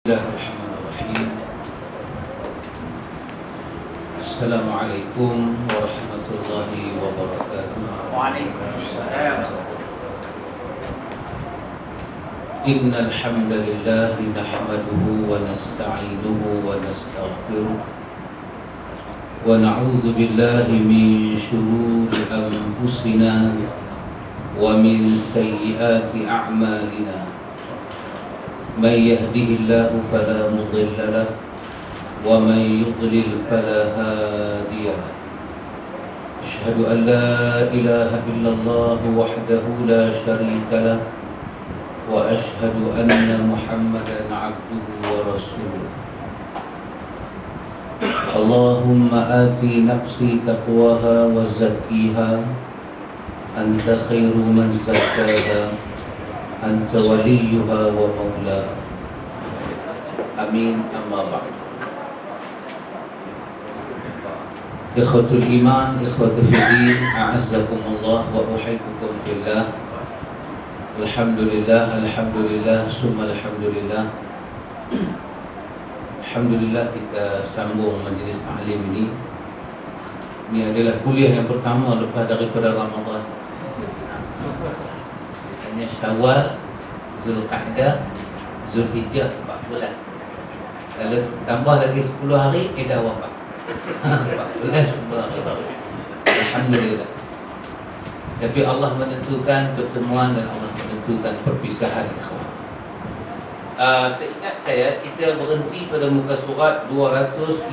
Bismillahirrahmanirrahim. Assalamualaikum warahmatullahi wabarakatuh. Waalaikumsalam. Innal hamdalillah nahmaduhu wa nasta'inuhu wa nastaghfiruh wa na'udzu billahi min shururi anfusina wa min sayyiati a'malina. Man yahdihillahu fala mudilla lahu wa man yudlil fala hadiya lahu. Asyhadu an la ilaha illallah wahdahu la syarika lahu wa asyhadu anna Muhammadan abduhu wa rasuluh. Allahumma ati nafsi taqwaha wa zakkiha anta khairu man zakkaha anta waliyuha wa maulaha. Amin. Amma ba'd. Ikhwatul iman, ikhwatul fiddin, a'azzakumullah wa uhibbukum fillah. Alhamdulillah, alhamdulillah, summa alhamdulillah. Alhamdulillah kita sambung majlis ta'lim ini. Ini adalah kuliah yang pertama lepas daripada Ramadan. Hanya Syawal, Zulqa'dah, Zulhijjah 4 bulan. Kalau tambah lagi 10 hari, dah wafat. 4 bulan 10 hari. Alhamdulillah. Tapi Allah menentukan pertemuan dan Allah menentukan perpisahan, ikhwan. Seingat saya, kita berhenti pada muka surat 256.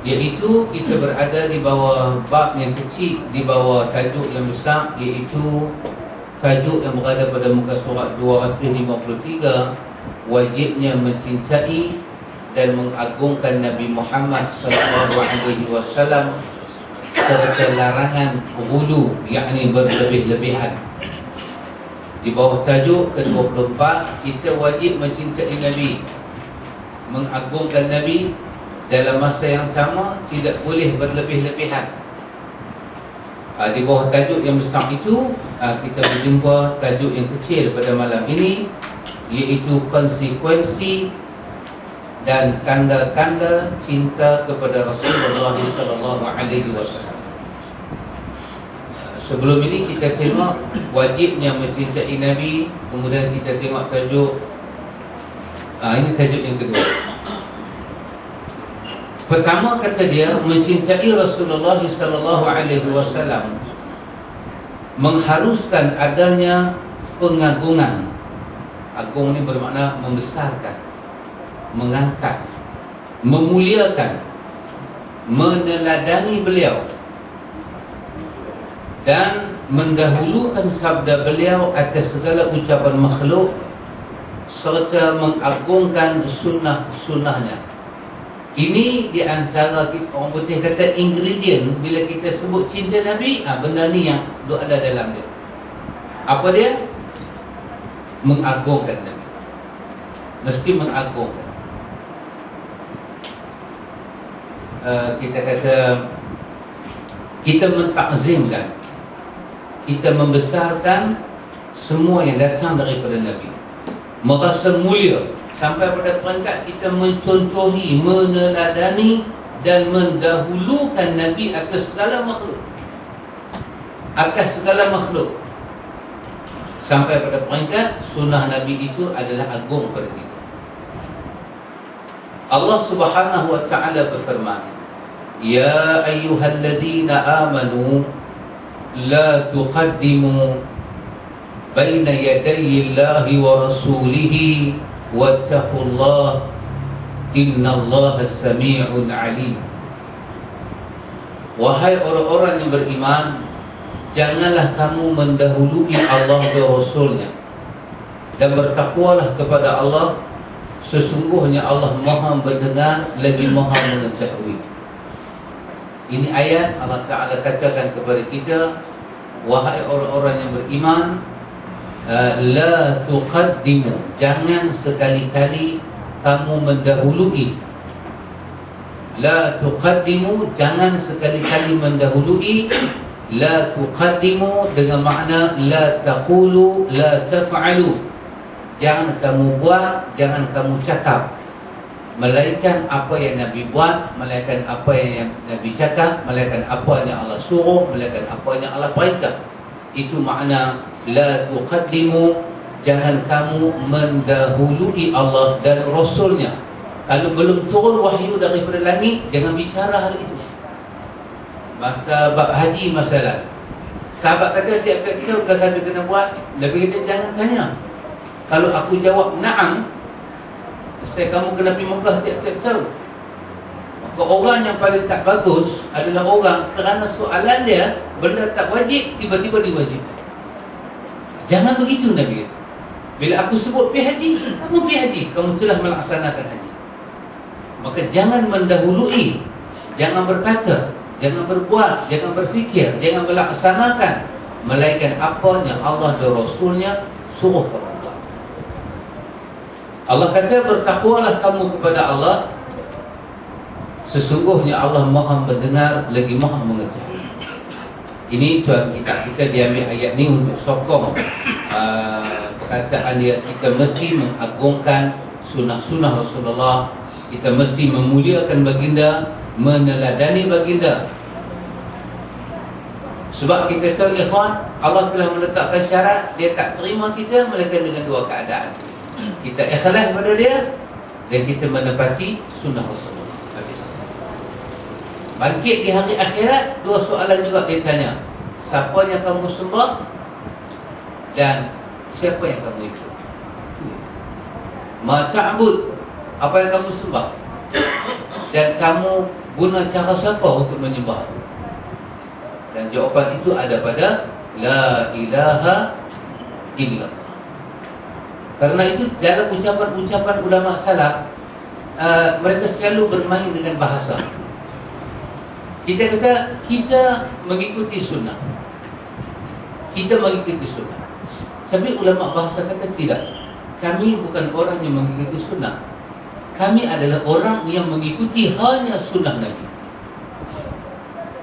Iaitu kita berada di bawah bab yang kecil, di bawah tajuk yang besar, iaitu tajuk yang berada pada muka surat 253, wajibnya mencintai dan mengagungkan Nabi Muhammad SAW serta larangan ghulu, yakni berlebih-lebihan. Di bawah tajuk ke-24, kita wajib mencintai Nabi, mengagungkan Nabi. Dalam masa yang sama tidak boleh berlebih-lebihan. Di bawah tajuk yang besar itu, kita berjumpa tajuk yang kecil pada malam ini, iaitu konsekuensi dan tanda-tanda cinta kepada Rasulullah SAW. Sebelum ini kita tengok wajibnya mencintai Nabi. Kemudian kita tengok tajuk, ini tajuk yang kedua. Pertama kata dia, mencintai Rasulullah SAW mengharuskan adanya pengagungan. Agung ini bermakna membesarkan, mengangkat, memuliakan, meneladani beliau dan mendahulukan sabda beliau atas segala ucapan makhluk, serta mengagungkan sunnah-sunnahnya. Ini di antara orang putih kata ingredient bila kita sebut cinta Nabi. Benda ni yang ada dalam dia. Apa dia? Mengagungkan Nabi. Mesti mengagungkan. Kita kata kita mentakzimkan, kita membesarkan semua yang datang daripada Nabi. Merasa mulia sampai pada peringkat kita mencontohi, meneladani dan mendahulukan Nabi atas segala makhluk. Atas segala makhluk. Sampai pada peringkat sunnah Nabi itu adalah agung pada kita. Allah Subhanahu wa ta'ala berfirman, Ya ayyuhalladzina amanu la tuqaddimu baina yadayillahi wa rasulihi wattaqullah innallaha sami'un alim. Wahai orang-orang yang beriman, janganlah kamu mendahului Allah dan Rasulnya, dan bertakwalah kepada Allah, sesungguhnya Allah Maha mendengar lagi Maha mengetahui. Ini ayat Allah Ta'ala katakan kepada kita, wahai orang-orang yang beriman, la tuqaddimu, jangan sekali-kali kamu mendahului. La tuqaddimu, jangan sekali-kali mendahului La tuqaddimu dengan makna la taqulu, la taf'alu. Jangan kamu buat, jangan kamu cakap, melainkan apa yang Nabi buat, melainkan apa yang Nabi cakap, melainkan apa yang Allah suruh, melainkan apa yang Allah perintah. Itu makna la tuqaddimu. Jangan kamu mendahului Allah dan Rasulnya. Kalau belum turun wahyu daripada langit, jangan bicara hal itu. Masa bab haji masalah, sahabat kata tiap-tiap tahun kami kena buat. Nabi kata jangan tanya. Kalau aku jawab na'am, saya kamu kena pergi Mekah tiap-tiap tahun. Maka orang yang paling tak bagus adalah orang kerana soalan dia benda tak wajib, tiba-tiba diwajibkan. Jangan begitu Nabi kata. Bila aku sebut pergi haji, kamu pergi haji, kamu telah melaksanakan haji. Maka jangan mendahului, jangan berkata, jangan berbuat, jangan berfikir, jangan melaksanakan, melainkan apa yang Allah dan Rasulnya suruh kamu buat. Allah kata, bertakwalah kamu kepada Allah, sesungguhnya Allah maha mendengar lagi maha mengetahui. Ini tuan kita diambil ayat ni untuk sokong perkataan dia, kita mesti mengagungkan sunnah-sunnah Rasulullah, kita mesti memuliakan baginda, meneladani baginda. Sebab kita tahu ikhwan, Allah telah meletakkan syarat, dia tak terima kita melainkan dengan dua keadaan. Kita ikhlas pada dia dan kita menepati sunnah Rasulullah. Habis. Bangkit di hari akhirat, dua soalan juga dia tanya. Siapa yang kamu sembah dan siapa yang kamu ikut? Ma ta'bud, apa yang kamu sembah? Dan kamu guna cara siapa untuk menyembah aku? Dan jawapan itu ada pada la ilaha illallah. Karena itu dalam ucapan-ucapan ulama salaf, mereka selalu bermain dengan bahasa. Kita kata kita mengikuti sunnah, kita mengikuti sunnah. Tapi ulama bahasa kata tidak, kami bukan orang yang mengikuti sunnah, kami adalah orang yang mengikuti hanya sunnah Nabi.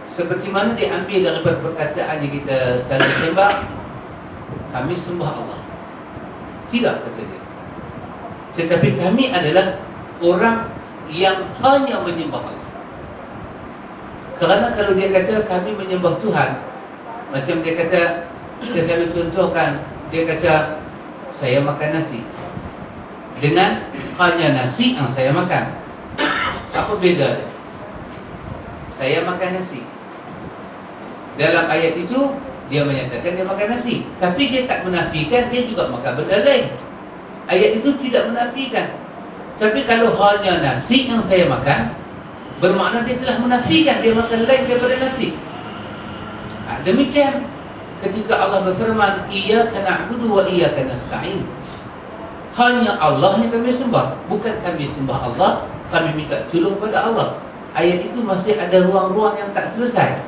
Seperti mana diambil daripada perkataan yang kita selalu sembah, kami sembah Allah. Tidak, kata dia. Tetapi kami adalah orang yang hanya menyembah Allah. Kerana kalau dia kata kami menyembah Tuhan, macam dia kata, saya selalu contohkan, dia kata saya makan nasi dengan hanya nasi yang saya makan. Apa beza dia? Saya makan nasi. Dalam ayat itu dia menyatakan dia makan nasi, tapi dia tak menafikan dia juga makan benda lain. Ayat itu tidak menafikan. Tapi kalau hanya nasi yang saya makan, bermakna dia telah menafikan dia makan lain daripada nasi. Demikian ketika Allah berfirman, iyyaka na'budu wa iyyaka nasta'in. Hanya Allah yang kami sembah, bukan kami sembah Allah, kami minta tolong pada Allah. Ayat itu masih ada ruang-ruang yang tak selesai.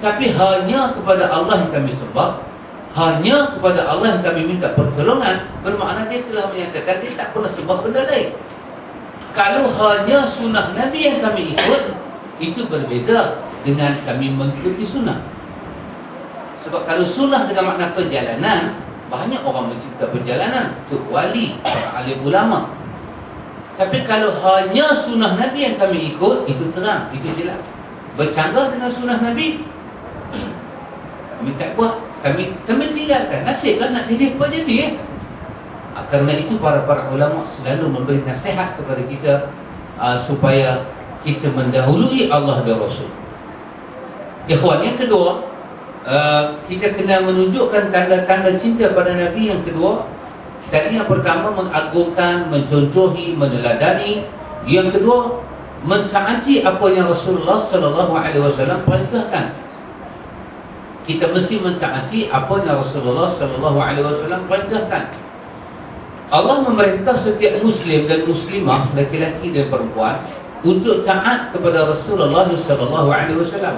Tapi hanya kepada Allah yang kami sembah, hanya kepada Allah yang kami minta pertolongan, bermakna dia telah menyatakan dia tak pernah sembah benda lain. Kalau hanya sunnah Nabi yang kami ikut, itu berbeza dengan kami mengikuti sunnah. Sebab kalau sunnah dengan makna perjalanan, banyak orang mencipta perjalanan, untuk wali, para alim ulama. Tapi kalau hanya sunnah Nabi yang kami ikut, itu terang, itu jelas. Bercanggah dengan sunnah Nabi, kami tak buat, kami tinggalkan. Nasiblah nak jadi apa jadi. Kerana itu para ulama selalu memberi nasihat kepada kita, supaya kita mendahului Allah dan Rasul. Ikhwan, yang kedua, kita kena menunjukkan tanda-tanda cinta pada Nabi. Yang kedua, tadi yang pertama mengagungkan, mencontohi, meneladani. Yang kedua, mentaati apa yang Rasulullah SAW perintahkan. Kita mesti mentaati apa yang Rasulullah SAW perintahkan. Allah memerintah setiap Muslim dan Muslimah, laki-laki dan perempuan, untuk taat kepada Rasulullah SAW.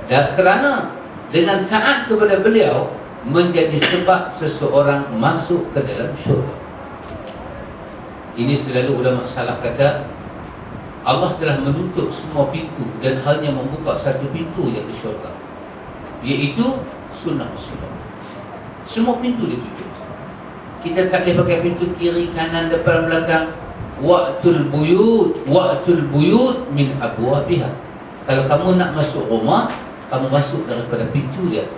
Dan kerana dengan taat kepada beliau menjadi sebab seseorang masuk ke dalam syurga. Ini selalu ulama salaf kata, Allah telah menutup semua pintu dan hanya membuka satu pintu, iaitu syurga. iaitu sunnah Rasulullah. Semua pintu ditutup. Kita tak boleh pakai pintu kiri, kanan, depan, belakang. Waqtul buyut min abwabiha. Kalau kamu nak masuk rumah, kamu masuk daripada pintu dia.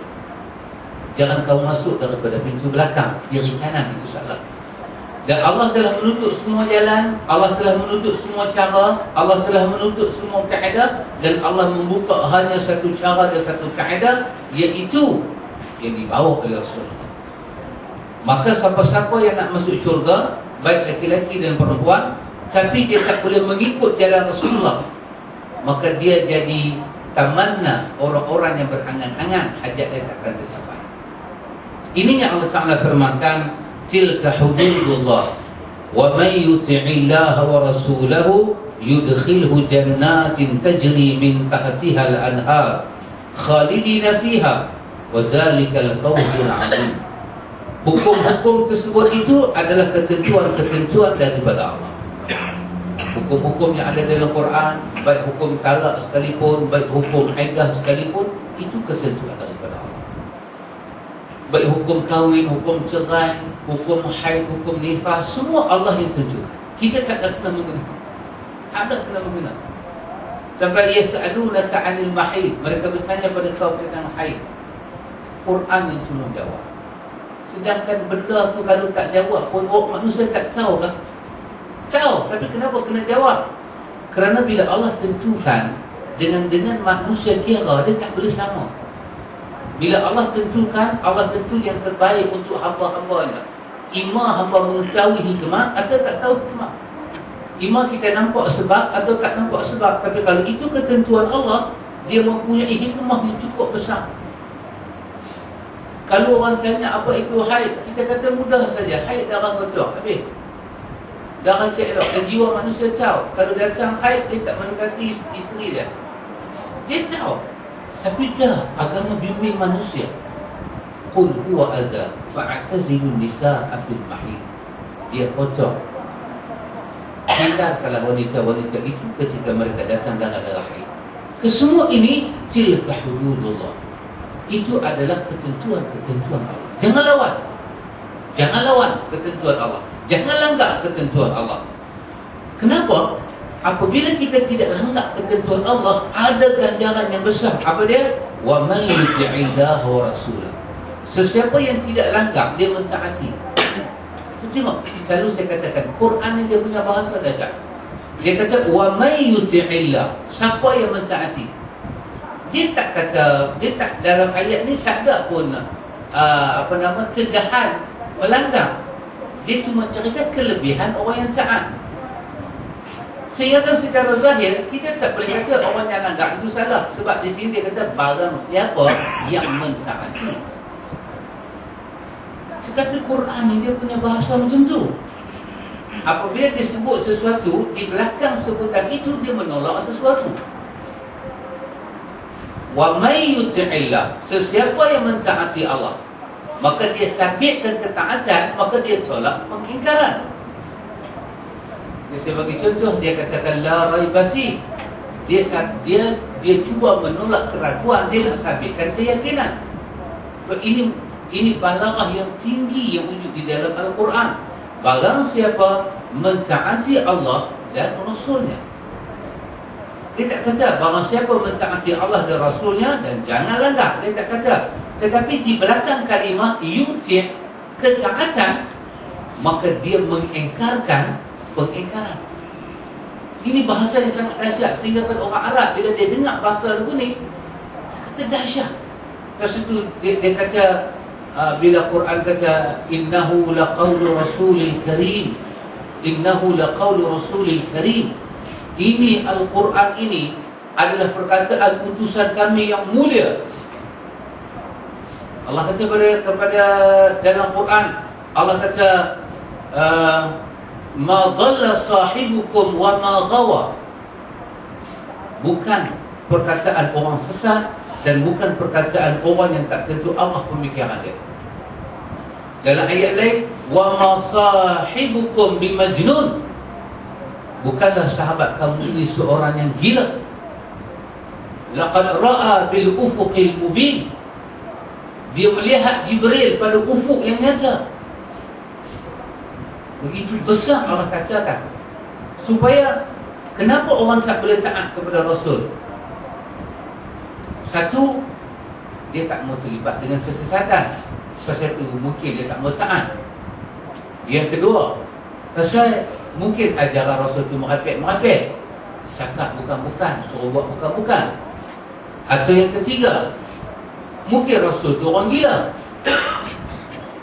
Jangan kamu masuk daripada pintu belakang, kiri kanan, itu salah. Dan Allah telah menutup semua jalan, Allah telah menutup semua cara, Allah telah menutup semua kaedah, dan Allah membuka hanya satu cara dan satu kaedah, iaitu yang dibawa oleh Rasulullah. Maka siapa-siapa yang nak masuk syurga, baik lelaki dan perempuan, tapi dia tak boleh mengikut jalan Rasulullah, maka dia jadi tamanna, orang-orang yang berangan-angan, hajat dia takkan tercapai. Ini yang Allah Ta'ala firmankan, tilka hududullah wa man yuti'illaha wa rasulahu yudkhilhu jannatin tajri min tahtiha al-anhar khalidina fiha wa zalikal fawzul 'azim. Hukum-hukum tersebut itu adalah ketentuan-ketentuan daripada Allah. Hukum-hukum yang ada dalam Quran, baik hukum talak sekalipun, baik hukum iddah sekalipun, itu ketentuan daripada Allah. Baik hukum kahwin, hukum cerai, hukum haid, hukum nifas, semua Allah yang tentukan. Kita tak ada kena mengenal. Tak ada kena mengenal. Sampai yas'alunaka 'anil mahid, mereka bertanya pada kau tentang haid. Quran yang tolong jawab. Sedangkan benda tu kalau tak jawab pun orang manusia tak tahu kan? Tahu, tapi kenapa kena jawab? Kerana bila Allah tentukan dengan manusia kira, dia tak boleh sama. Bila Allah tentukan, Allah tentu yang terbaik untuk hamba-hambanya. Ima hamba mengetahui hikmah atau tak tahu hikmah. Ima kita nampak sebab atau tak nampak sebab. Tapi kalau itu ketentuan Allah, dia mempunyai hikmah yang cukup besar. Kalau orang tanya apa itu haid, kita kata mudah saja, haid darah kotor, habis. Darah elok, dan jiwa manusia tahu. Kalau datang haid, dia tak mendekati isteri dia. Dia tahu. Tapi dah, agama bimbing manusia. Qul huwa adha fa'tazilun nisa'a fil mahid. Dia kotor. Hindarkanlah wanita-wanita itu ketika mereka datang darah haid. Kesemua ini tilka hududullah. Itu adalah ketentuan-ketentuan Allah. Jangan lawan. Jangan lawan ketentuan Allah. Jangan langgar ketentuan Allah. Kenapa? Apabila kita tidak langgar ketentuan Allah, ada ganjaran yang besar. Apa dia? Wa man yuti'illaha wa rasulahu. Sesiapa yang tidak langgar, dia mentaati. Itu tengok, selalu saya katakan, Quran ni dia punya bahasa dahsyat. Dia kata wa man yuti'illah, siapa yang mentaati. Dia tak kata, dia tak, dalam ayat ni tak ada pun tegahan melanggar. Dia cuma cerita kelebihan orang yang taat. Sehingga secara zahir, kita tak boleh kata orang yang langgar itu salah. Sebab di sini dia kata barang siapa yang mentaati. Tetapi Quran ni dia punya bahasa macam tu. Apabila dia sebut sesuatu, di belakang sebutan itu dia menolak sesuatu. Wa may yuti'illah, sesiapa yang mentaati Allah, maka dia sabitkan ketaatan, maka dia tolak pengingkaran. Saya bagi contoh, dia katakan la raiba fi. Dia cuba menolak keraguan, dia nak sabitkan keyakinan. Ini balaghah yang tinggi yang wujud di dalam Al-Quran. Barang siapa mentaati Allah dan Rasulnya. Dia tak kata barang siapa mentaati Allah dan Rasulnya dan jangan langgar. Dia tak kata. Tetapi di belakang kalimah yuti' ketaatan, maka dia mengingkarkan pengingkaran. Ini bahasa yang sangat dahsyat. Sehingga kan orang Arab bila dia dengar bahasa lagu ni, dia kata dahsyat. Lepas itu dia kata, bila Quran kata innahu laqawlu rasulil karim, innahu laqawlu rasulil karim, ini Al-Quran ini adalah perkataan utusan kami yang mulia. Allah kata kepada dalam Quran, Allah kata ma dhalla sahibukum wa ma ghawa. Bukan perkataan orang sesat dan bukan perkataan orang yang tak tentu Allah pemikiran dia. Dalam ayat lain, wa ma sahibukum bimajnun. Bukanlah sahabat kamu ini seorang yang gila. Laqad ra'a bil ufuqil mubin. Dia melihat Jibril pada ufuk yang nyata. Begitu besar Allah katakan. Supaya kenapa orang tak boleh taat kepada Rasul? Satu, dia tak mau terlibat dengan kesesatan. Pasal itu mungkin dia tak mau taat. Yang kedua, pasal mungkin ajaran Rasul itu merepek-merepek, cakap bukan-bukan, suruh buat bukan-bukan. Atau yang ketiga, mungkin Rasul itu orang gila.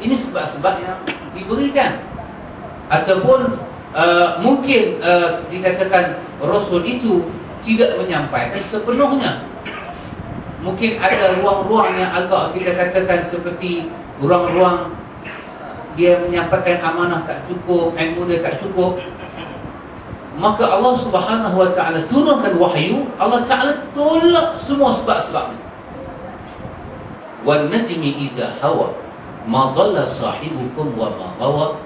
Ini sebab-sebab yang diberikan. Ataupun mungkin dikatakan Rasul itu tidak menyampaikan sepenuhnya. Mungkin ada ruang-ruang yang agak kita katakan seperti ruang-ruang dia menyampaikan amanah tak cukup, ilmu dia tak cukup. Maka Allah Subhanahu wa ta'ala turunkan wahyu. Allah Ta'ala tolak semua sebab-sebab. Wan najmi iza hawa ma dhalla sahibukum wa ma ghawa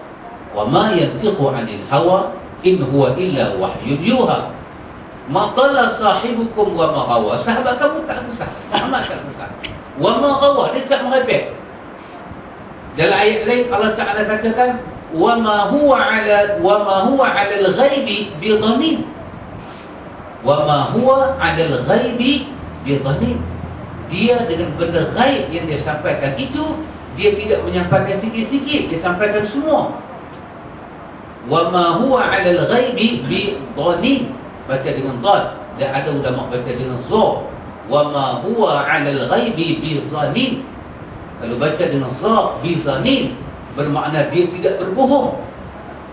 wa ma yantiqu 'anil hawa in huwa illa wahyun yuha. Ma dhalla sahibukum wa ma ghawa. Sahabat kamu tak sesat, Muhammad tak sesat. Wa ma ghawa, dia tak merepek. Dalam ayat lain Allah Ta'ala katakan wa ma huwa 'ala al-ghaibi bidhanin. Wa ma huwa 'ala al-ghaibi bidhanin. Dia dengan benda ghaib yang dia sampaikan itu, dia tidak menyampaikan sikit-sikit, dia sampaikan semua. Wa ma huwa 'ala al-ghaibi bidhanin. Baca dengan dad, dan ada ulama baca dengan za. Wa ma huwa 'ala al-ghaibi bizanin. Kalau baca dengan za, bizanin, bermakna dia tidak berbohong.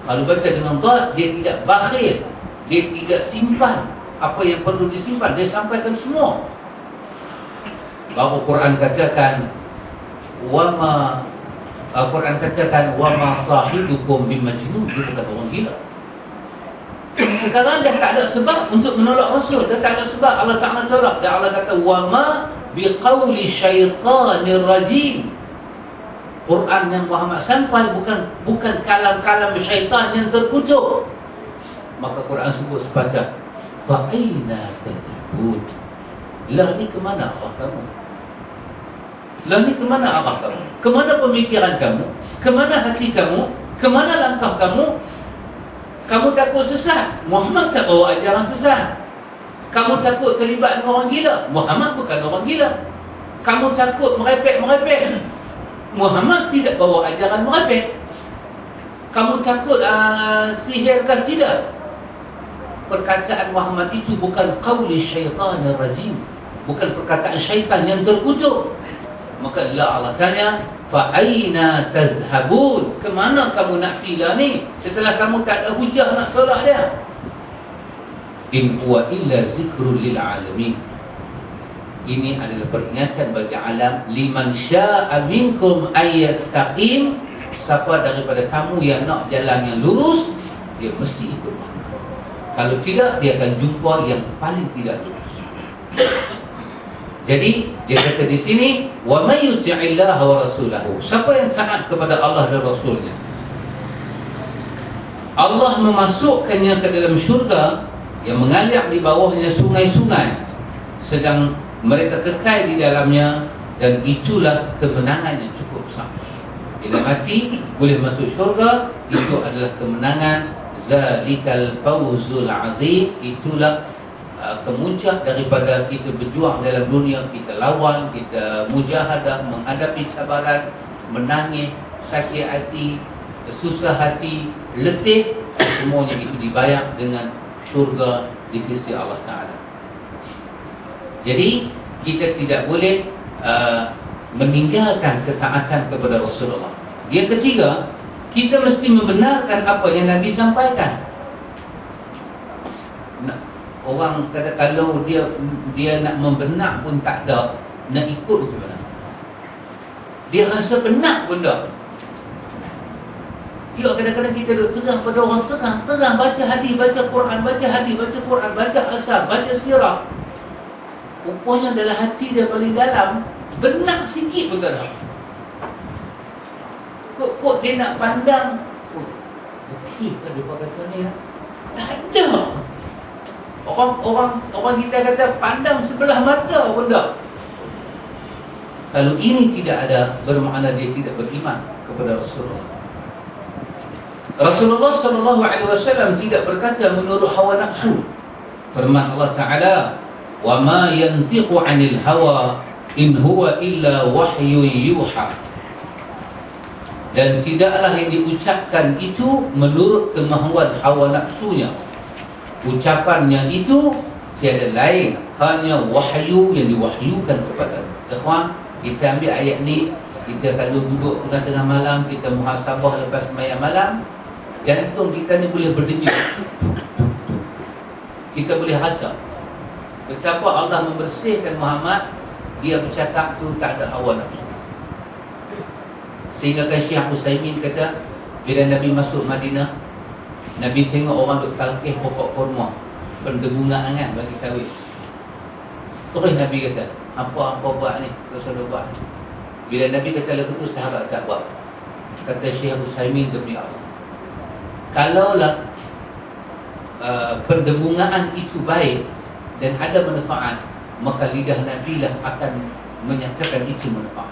Kalau baca dengan dad, dia tidak bakhil, dia tidak simpan apa yang perlu disimpan, dia sampaikan semua. Baru Quran katakan wa ma sahibukum bimajnun, dia bukan orang gila. Sekarang dah tak ada sebab untuk menolak Rasul, dah tak ada sebab. Allah Ta'ala tolak, dan Allah kata wa ma biqauli syaitanir rajim. Quran yang Muhammad sampai bukan kalam-kalam syaitan yang terkutuk. Maka Quran sebut sepatah, fa aina tadhhabun. Lah ni ke mana arah kamu? Lah ni ke mana arah kamu? Ke mana pemikiran kamu? Ke mana hati kamu? Ke mana langkah kamu? Kamu takut sesat, Muhammad tak bawa ajaran sesat. Kamu takut terlibat dengan orang gila, Muhammad bukan orang gila. Kamu takut merepek-merepek, Muhammad tidak bawa ajaran merepek. Kamu takut sihir kah? Tidak. Perkataan Muhammad itu bukan qauli syaitanir rajim, bukan perkataan syaitan yang terkutuk. Maka Allah tanya, fa aina tazhabun, ke mana kamu nak pilih ni setelah kamu tak ada hujah nak tolak dia? In huwa illa zikrul lil alamin. Ini adalah peringatan bagi alam. Liman syaa minkum ayyastaqim. Siapa daripada kamu yang nak jalan yang lurus, dia mesti ikut Muhammad. Kalau tidak, dia akan jumpa yang paling tidak lurus. Jadi dia kata di sini, wa may yuti'illaha wa rasulahu. Siapa yang taat kepada Allah dan Rasulnya, Allah memasukkannya ke dalam syurga yang mengalir di bawahnya sungai-sungai, sedang mereka kekal di dalamnya, dan itulah kemenangan yang cukup besar. Bila mati boleh masuk syurga, itu adalah kemenangan. Zalikal fawzul azim. Itulah kemuncak daripada kita berjuang dalam dunia, kita lawan, kita mujahadah, menghadapi cabaran, menangis, sakit hati, susah hati, letih, semuanya itu dibayar dengan syurga di sisi Allah Ta'ala. Jadi kita tidak boleh meninggalkan ketaatan kepada Rasulullah. Yang ketiga, kita mesti membenarkan apa yang Nabi sampaikan. Orang kata kalau dia nak membenar pun tak ada, nak ikut macam mana? Dia rasa benar pun tak. Ya, kadang-kadang kita duduk terang pada orang, terang baca hadis, baca Quran, baca hadis, baca Quran, baca asar, baca sirah. Rupanya dalam hati dia paling dalam, benar sikit pun tak ada. Kok dia nak pandang, okey kan dia kata ni, tak ada. Orang kita kata pandang sebelah mata pun tak. Kalau ini tidak ada, bermakna dia tidak beriman kepada Rasulullah. Rasulullah SAW tidak berkata menurut hawa nafsu. Firman Allah Ta'ala, "Wa ma yantiqu 'anil hawa in huwa illa wahyu yuha." Dan tidaklah yang diucapkan itu menurut kemahuan hawa nafsunya. Ucapannya itu tiada lain, hanya wahyu yang diwahyukan kepada. Ikhwan, kita ambil ayat ni, kita kalau duduk tengah-tengah malam, kita muhasabah lepas sembahyang malam, jantung kita ni boleh berdenyut. Kita boleh rasa betapa Allah membersihkan Muhammad. Dia bercakap tu tak ada hawa nafsu. Sehingga kan Syekh Utsaimin kata, bila Nabi masuk Madinah, Nabi tengok orang duk talqih pokok kurma, pendebu angan bagi kahwin. Terus Nabi kata, apa buat ni? Kau sudah buat ni. Bila Nabi kata lagu tu, sahabat tak buat. Kata Syekh Utsaimin, demi Allah, kalaulah perdebungaan itu baik dan ada manfaat, maka lidah Nabi lah akan menyatakan itu manfaat.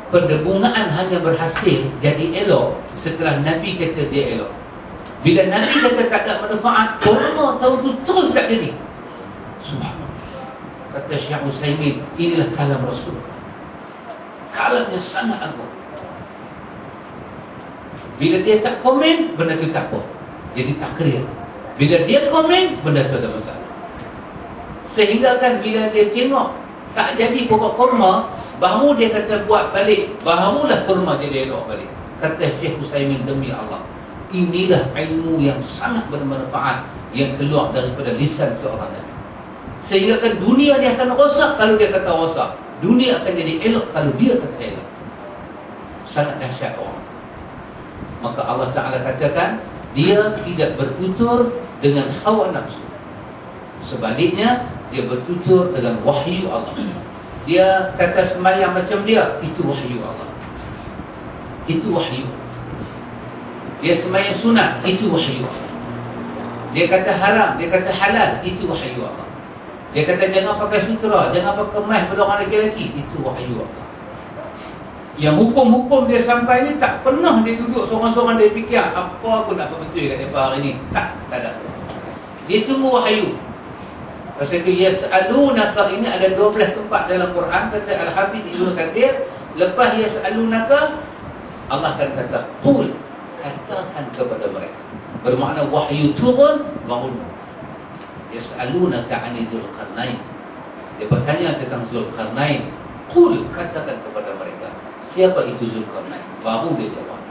Perdebungaan hanya berhasil jadi elok setelah Nabi kata dia elok. Bila Nabi kata tak ada manfaat, kurma tahu tu terus tak jadi. Subhanallah. Kata Syekh Utsaimin, inilah kalam Rasul. Kalamnya sangat agung. Bila dia tak komen, benda tu tak apa, jadi takrir. Bila dia komen, benda tu ada masalah. Sehingga kan bila dia tengok tak jadi pokok kurma, baru dia kata buat balik, barulah kurma jadi elok balik. Kata Syekh Utsaimin, demi Allah, inilah ilmu yang sangat bermanfaat yang keluar daripada lisan seorang Nabi. Sehingga kan dunia dia akan rosak kalau dia kata rosak, dunia akan jadi elok kalau dia kata elok. Sangat dahsyat orang. Maka Allah Ta'ala katakan, dia tidak bertutur dengan hawa nafsu. Sebaliknya, dia bertutur dengan wahyu Allah. Dia kata sembahyang macam dia, itu wahyu Allah. Itu wahyu. Dia sembahyang sunat, itu wahyu Allah. Dia kata haram, dia kata halal, itu wahyu Allah. Dia kata jangan pakai sutra, jangan pakai emas pada orang lelaki-lelaki, itu wahyu Allah. Yang hukum-hukum dia sampai ni tak pernah dia duduk seorang-seorang dia fikir apa pun nak betul kat depa hari ni. Tak ada. Dia tunggu wahyu. Pasal itu yas'alunaka ini ada 12 tempat dalam Quran, kata Al-Hafiz Ibnu Katsir, lepas yas'alunaka Allah akan kata qul, katakan kepada mereka. Bermakna wahyu turun baru. Yas'alunaka 'ani Dzulqarnain. Dia bertanya tentang Dzulqarnain. Qul, katakan kepada mereka, siapa itu Dzulqarnain? Baru dia jawab.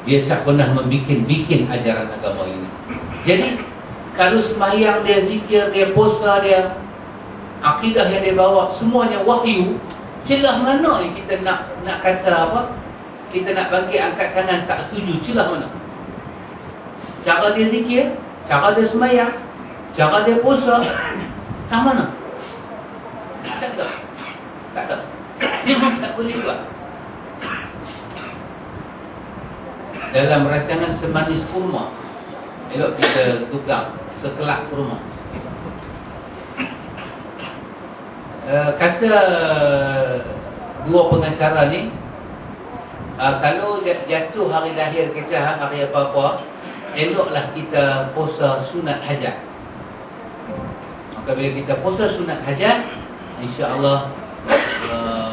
Dia tak pernah membikin ajaran agama ini. Jadi kalau sembahyang dia, zikir dia, puasa dia, akidah yang dia bawa, semuanya wahyu, celah mana ni kita nak kata apa? Kita nak bangkit angkat tangan tak setuju, celah mana? Cara dia zikir, cara dia sembahyang, cara dia puasa, tak mana? Tak ada. Tak ada. Dia tak boleh buat. Dalam rancangan semanis kurma, elok kita tukar sekelak kurma. Kata dua pengacara ni, kalau jatuh hari lahir kita, hari apa-apa, eloklah kita puasa sunat hajat. Maka bila kita puasa sunat hajat, insya-Allah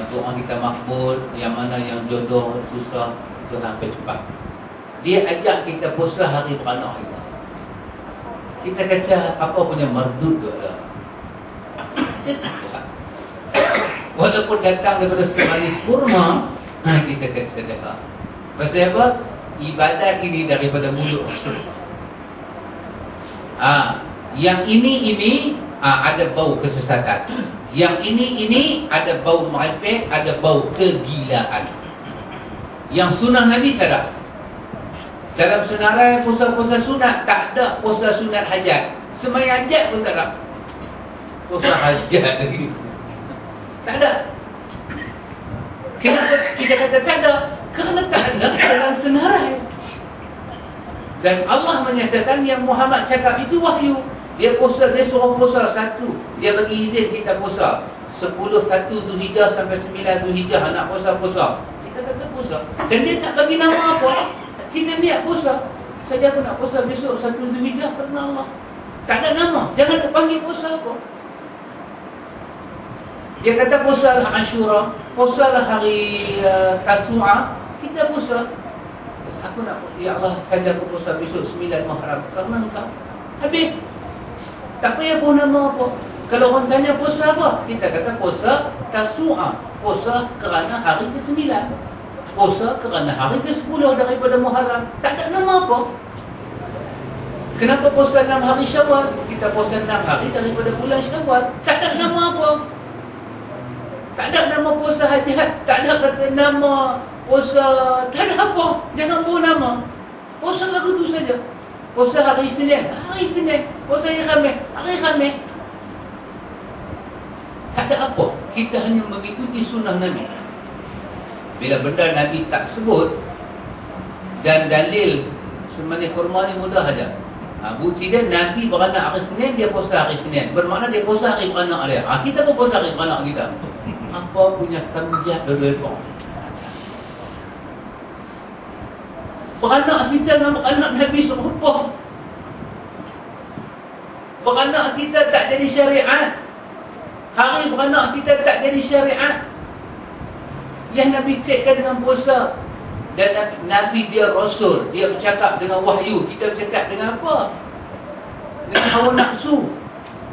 doa kita makbul. Yang mana yang jodoh susah, itu hampir cepat. Dia ajak kita puasa hari beranak kita. Kita kata apa punya mardud tu ada. Dia tak buat. Walaupun datang daripada semanis kurma, kita kata dah. Pasal apa? Ibadat ini daripada mulut Rasulullah. Yang ini ada bau kesesatan. Yang ini ada bau merepek, ada bau kegilaan. Yang sunnah Nabi tak ada. Dalam senarai puasa-puasa sunat, tak ada puasa sunat hajat. Sembahyang hajat pun tak ada. Puasa hajat lagi, tak ada. Kenapa kita kata tak ada? Kerana tak ada dalam senarai. Dan Allah menyatakan yang Muhammad cakap itu wahyu. Dia puasa, dia suruh puasa satu, dia bagi izin kita puasa. 1 Zulhijjah sampai 9 Zulhijjah nak puasa. Kita kata puasa. Dan dia tak bagi nama apa. Kita niat puasa. Saja aku nak puasa besok 1 Zulhijjah kerana Allah. Tak ada nama. Jangan nak panggil puasa apa. Dia kata puasa lah Ashura, puasa lah hari Tasu'a. Kita puasa. Aku nak, ya Allah, saja aku puasa besok 9 Muharram kerana engkau. Habis. Tak payah pun nama apa. Kalau orang tanya puasa apa, kita kata puasa Tasu'a, puasa kerana hari ke-9, puasa kerana hari ke-10 daripada Muharram. Tak ada nama apa. Kenapa puasa 6 hari Syawal? Kita puasa 6 hari daripada bulan Syawal. Tak ada nama apa. Tak ada nama puasa hajat. Tak ada kata nama puasa. Tak ada apa. Jangan buat nama. Puasa lagu tu saja. Puasa hari Senin, hari Senin. Puasa hari Khamis, hari Khamis. Tak ada apa. Kita hanya mengikuti sunnah Nabi. Bila benda Nabi tak sebut dan dalil semani kurma ni mudah saja. Bukti dia Nabi beranak hari Senin, dia puasa hari Senin. Bermakna dia puasa hari beranak dia. Kita pun puasa hari beranak kita. Apa punya tanggungjawab dua-dua? Beranak kita dengan beranak Nabi serupa. Beranak kita tak jadi syariat. Hari beranak kita tak jadi syariat. Yang Nabi tekkan dengan puasa. Dan Nabi dia Rasul. Dia bercakap dengan wahyu. Kita bercakap dengan apa? Dengan hawa nafsu.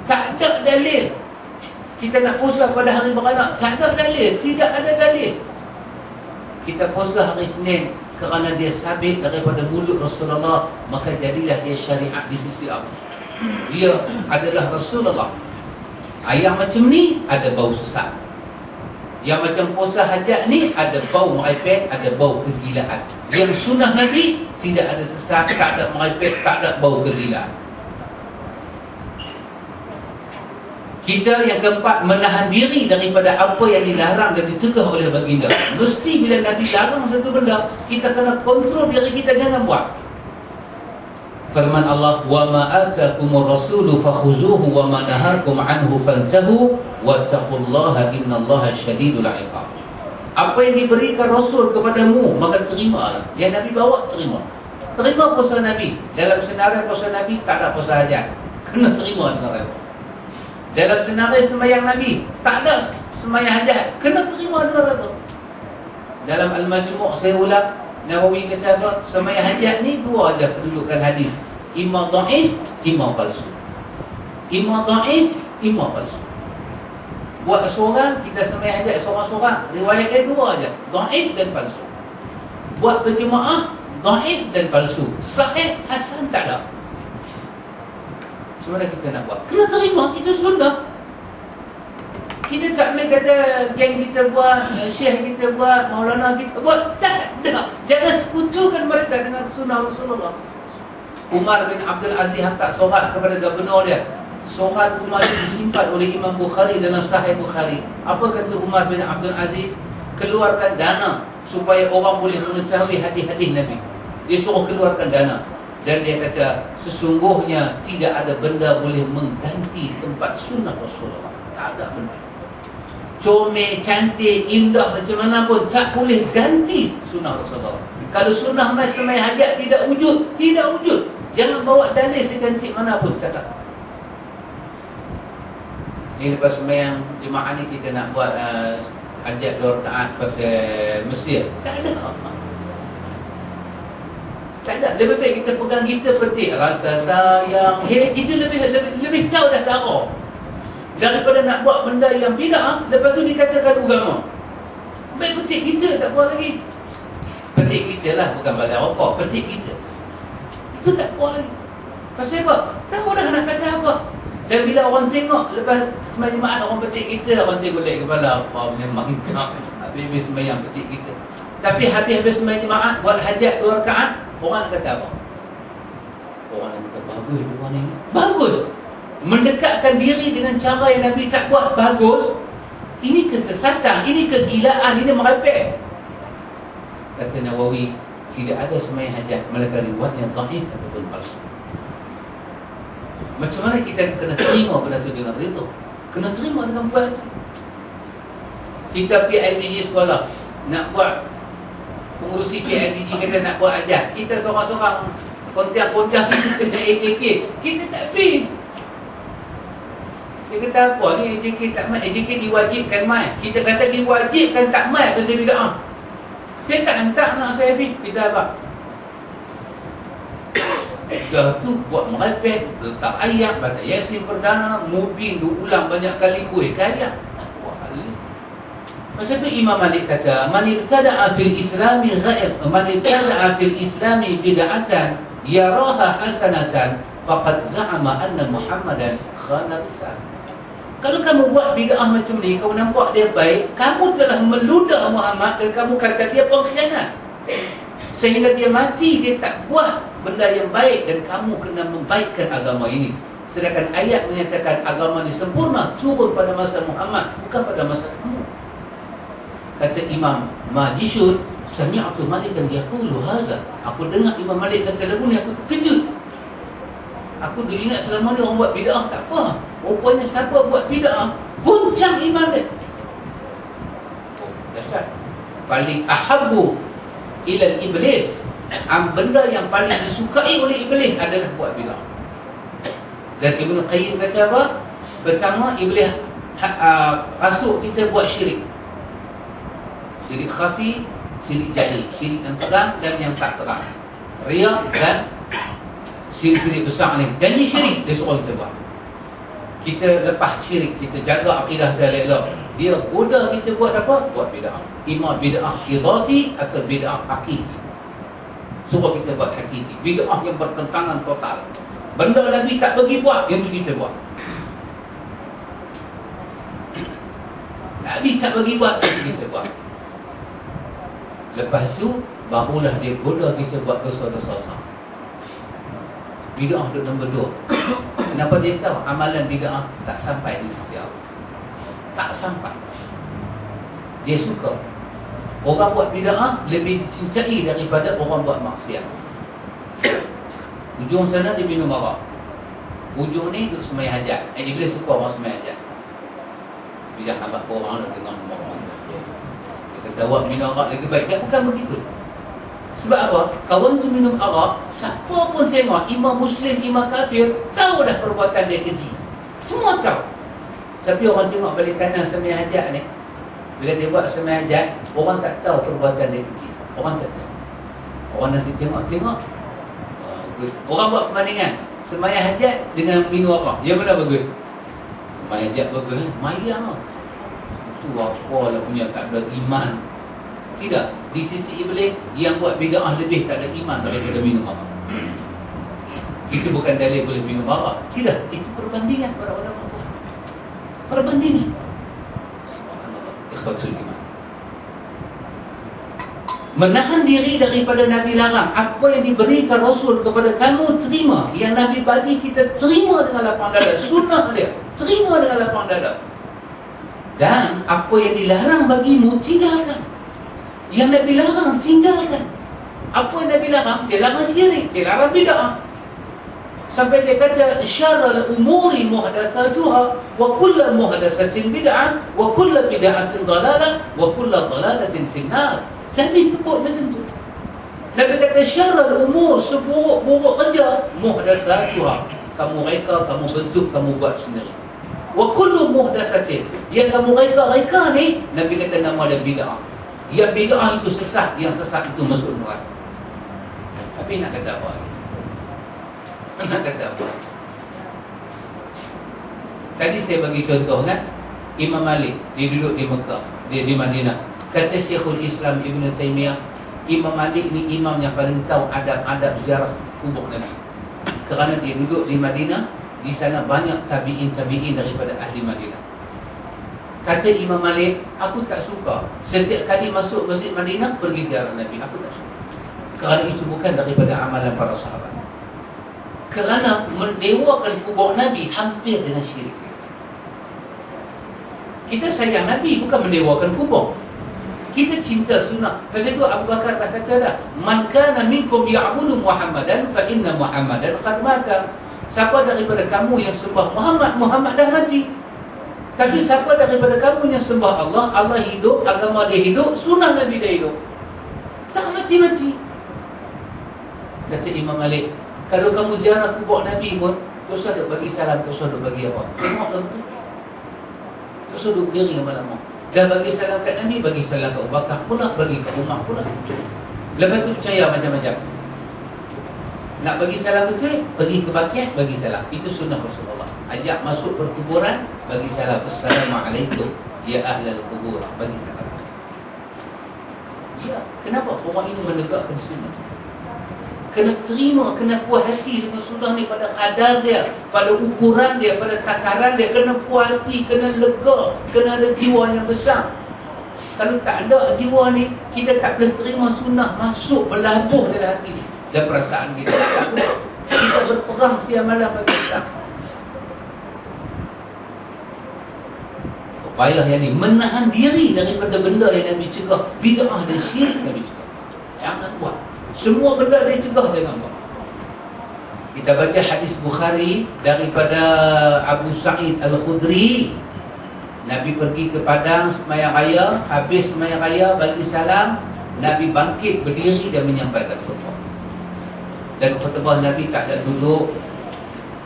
Tak ada dalil. Kita nak puasa pada hari beranak. Tak ada dalil. Tidak ada dalil. Kita puasa hari Senin kerana dia sabit daripada mulut Rasulullah. Maka jadilah dia syariat di sisi Allah. Dia adalah Rasulullah. Yang macam ni ada bau sesat. Yang macam puasa hajat ni ada bau merepek, ada bau kegilaan. Yang sunnah Nabi tidak ada sesat, tak ada merepek, tak ada bau kegilaan. Kita yang keempat, menahan diri daripada apa yang dilarang dan dicegah oleh baginda. Mesti bila Nabi larang satu benda, kita kena kontrol diri kita, jangan buat. Firman Allah, wa ma atakumur rasulu fakhuzuhu wa ma naharkum anhu fantahu wattaqullaha innallaha syadidul iqab. Apa yang diberikan Rasul kepadamu, maka terimalah. Yang Nabi bawa, terima. Terima puasa Nabi. Dalam senarai puasa Nabi tak ada puasa hajat. Kena terima dengan rela. Dalam senarai sembahyang Nabi tak ada sembahyang hajat. Kena terima dengan rela. Dalam Al-Majmu' saya ulang, Nawawi kata apa? Sembahyang hajat ni dua aja kedudukan hadis. Imam dhaif, imam palsu. Imam dhaif, imam palsu. Buat seorang, kita sembahyang hajat seorang-seorang, riwayat dia dua aja, dhaif dan palsu. Buat berjemaah, dhaif dan palsu. Sahih, hasan tak ada. Semua kita nak buat, kena terima, itu sunnah. Kita tak boleh kata geng kita buat, syekh kita buat, maulana kita buat. Tak ada. Jangan sekutukan mereka dengan sunnah Rasulullah. Umar bin Abdul Aziz hantar surat kepada gubernur dia. Surat Umar disimpan oleh Imam Bukhari dalam Sahih Bukhari. Apa kata Umar bin Abdul Aziz? Keluarkan dana supaya orang boleh mengetahui hadis-hadis Nabi. Dia suruh keluarkan dana. Dan dia kata, sesungguhnya tidak ada benda boleh mengganti tempat sunnah Rasulullah. Tak ada benda. Comel, cantik, indah macam mana pun tak boleh ganti sunnah Rasulullah. Kalau sunnah mai semai hajat tidak wujud, tidak wujud. Jangan bawa dalil secantik mana pun cakap. Ni lepas sembahyang jemaah ni kita nak buat hajat 2 rakaat pasal Mesir. Tak ada. Tak ada. Lebih baik kita pegang kita petik rasa sayang. Itu lebih tahu dah darah. Daripada nak buat benda yang bid'ah, lepas tu dikatakan agama. Baik petik kita, tak buat lagi. Petik kita lah, bukan balai rokok. Petik kita. Itu tak buat lagi. Pasal apa? Tahu dah nak kata apa. Dan bila orang tengok, lepas sembahyang jemaah orang petik kita, orang tengok golek kepala, apa punya mangkap. Habis sembahyang petik kita. Tapi habis sembahyang jemaah, buat hajat 2 rakaat, orang kata apa? Orang kata bagus orang ni. Bagus. Mendekatkan diri dengan cara yang Nabi tak buat bagus, ini kesesatan, ini kegilaan, ini merepek. Kata Nawawi, tidak ada sembahyang hajat melainkan riwayat yang dhaif ataupun palsu. Macam mana kita kena terima benda tu dengan rida? Kena terima dengan buat tu. Kita PIBG sekolah nak buat, pengurusi PIBG kata nak buat ajar, kita seorang-seorang kontiak-kontiak kita kena AJK, kita tak pergi. Dia kata apa ni AJK tak mai? AJK diwajibkan mai. Kita kata diwajibkan tak mai pasal bid'ah. Saya tak hantar anak saya pergi. Kita apa? Dah tu buat merepek, letak ayat, baca Yasin perdana, Mubin ulang banyak kali buih ke ayat. Apa hal ni? Masa tu Imam Malik kata, man ibtada'a fil islami ghaib, man ibtada'a fil islami bid'atan yaraha hasanatan faqad za'ama anna Muhammadan khana risalah. Kalau kamu buat bid'ah macam ni, kamu nampak dia baik, kamu telah meludah Muhammad dan kamu kata dia pengkhianat. Sehingga dia mati, dia tak buat benda yang baik dan kamu kena membaikkan agama ini. Sedangkan ayat menyatakan agama ini sempurna, turun pada masa Muhammad, bukan pada masa kamu. Kata Imam Majishun, sami'atu Malikan yaqulu hadza. Aku dengar Imam Malik kata lagu ni, aku terkejut. Aku dah ingat selama ni orang buat bid'ah tak apa. Rupanya siapa buat bid'ah, goncang iman dia. Oh, dahsyat. Paling ahabbu ilal iblis, benda yang paling disukai oleh iblis adalah buat bid'ah. Dan Ibn Qayyim kata apa? Pertama, iblis rasuk kita buat syirik. Syirik khafi, syirik jali, syirik yang terang dan yang tak terang, riya dan syirik-syirik besar ni. Janji syirik dia suruh kita buat. Kita lepas syirik, kita jaga akidah kita elok, dia goda kita buat apa? Buat bid'ah. Ima bid'ah idhafi atau bid'ah hakiki. Suruh kita buat hakiki. Bid'ah yang bertentangan total. Benda Nabi tak bagi buat, yang tu kita buat. Nabi tak bagi buat, yang tu kita buat. Lepas tu barulah dia goda kita buat dosa-dosa besar. Bid'ah duduk nombor 2. Kenapa dia tahu? Amalan bid'ah tak sampai di sisi Allah. Tak sampai. Dia suka. Orang buat bid'ah lebih dicintai daripada orang buat maksiat. Ujung sana dia minum arak, ujung ni duduk sembahyang hajat. Iblis suka orang sembahyang hajat. Biar abah korang nak dengar orang. Dia kata awak minum arak lagi baik. Dia bukan begitu. Sebab apa? Kawan tu minum arak, siapa pun tengok, imam muslim, imam kafir, tahu dah perbuatan dia keji. Semua tahu. Tapi orang tengok balik kanan sembahyang hajat ni, bila dia buat sembahyang hajat, orang tak tahu perbuatan dia keji. Orang tak tahu. Orang nanti tengok-tengok. Orang buat perbandingan sembahyang hajat dengan minum arak, yang mana bagus? Sembahyang hajat bagus, mayang. Itu apa lah punya, tak ada iman. Tidak, di sisi iblis yang buat bid'ah lebih tak ada iman daripada minum arak. Itu bukan dalil boleh minum arak. Tidak, itu perbandingan para ulama buat. Perbandingan. Subhanallah, ikhwatul iman. Menahan diri daripada Nabi larang. Apa yang diberikan Rasul kepada kamu, terima. Yang Nabi bagi kita, terima dengan lapang dada. Sunnah dia, terima dengan lapang dada. Dan apa yang dilarang bagimu, tinggalkan. Yang Nabi larang, tinggalkan. Apa yang Nabi larang? Dia larang syirik, dia larang bid'ah. Sampai dia kata syarrul umuri muhdatsatuha wa kullu muhdatsatin bid'ah wa kullu bid'atin dhalalah wa kullu dhalalatin finnar. Nabi sebut macam tu. Nabi kata syarrul umur, seburuk-buruk kerja, muhdatsatuha. Kamu reka, kamu bentuk, kamu buat sendiri. Wa kullu muhdatsatin, yang kamu reka-reka ni, Nabi kata nama dia bid'ah. Yang bid'ah itu sesat, yang sesat itu masuk neraka. Tapi nak kata apa lagi? Nak kata apa? Tadi saya bagi contoh kan, Imam Malik, dia duduk di Mekah, dia di Madinah. Kata Syekhul Islam Ibn Taymiyah, Imam Malik ni imam yang paling tahu adab-adab ziarah kubur Nabi. Kerana dia duduk di Madinah, di sana banyak tabi'in daripada ahli Madinah. Kata Imam Malik, aku tak suka setiap kali masuk masjid Madinah pergi ziarah Nabi. Aku tak suka. Kerana itu bukan daripada amalan para sahabat. Kerana mendewakan kubur Nabi hampir dengan syirik. Kita sayang Nabi, bukan mendewakan kubur. Kita cinta sunnah. Pasal itu Abu Bakar dah kata dah, man kana minkum ya'budu Muhammadan fa inna Muhammadan qad mata. Siapa daripada kamu yang sembah Muhammad, Muhammad dah mati. Tapi siapa daripada kamu yang sembah Allah, Allah hidup, agama dia hidup, sunnah Nabi dia hidup, tak mati-mati. Kata Imam Malik, kalau kamu ziarah kubur Nabi pun, tak usah duk bagi salam, tak usah duk bagi apa. Tengok lah betul. Tak usah duk diri lama-lama. Dah bagi salam kat Nabi, bagi salam kat Abu Bakar pula, bagi kat Umar pula. Lepas tu percaya macam-macam. Nak bagi salam betul, pergi ke Baqi', bagi salam. Itu sunnah Rasulullah. Ajak masuk perkuburan, bagi salam. Assalamualaikum ya ahlal kubur. Bagi salam. Ya, kenapa orang ini menegakkan sunnah? Kena terima, kena puas hati dengan sunnah ni pada kadar dia, pada ukuran dia, pada takaran dia. Kena puas hati, kena lega, kena ada jiwa yang besar. Kalau tak ada jiwa ni, kita tak boleh terima sunnah masuk, berlabuh dalam hati dan perasaan kita. Kita berperang siang malam bagi Islam. Payah yang ni, menahan diri daripada benda yang Nabi cegah. Bid'ah dan syirik Nabi cegah. Jangan buat. Semua benda dia cegah, jangan buat. Kita baca hadis Bukhari daripada Abu Sa'id Al-Khudri. Nabi pergi ke Padang sembahyang raya, habis sembahyang raya bagi salam, Nabi bangkit berdiri dan menyampaikan khutbah. Dan khutbah Nabi tak ada duduk.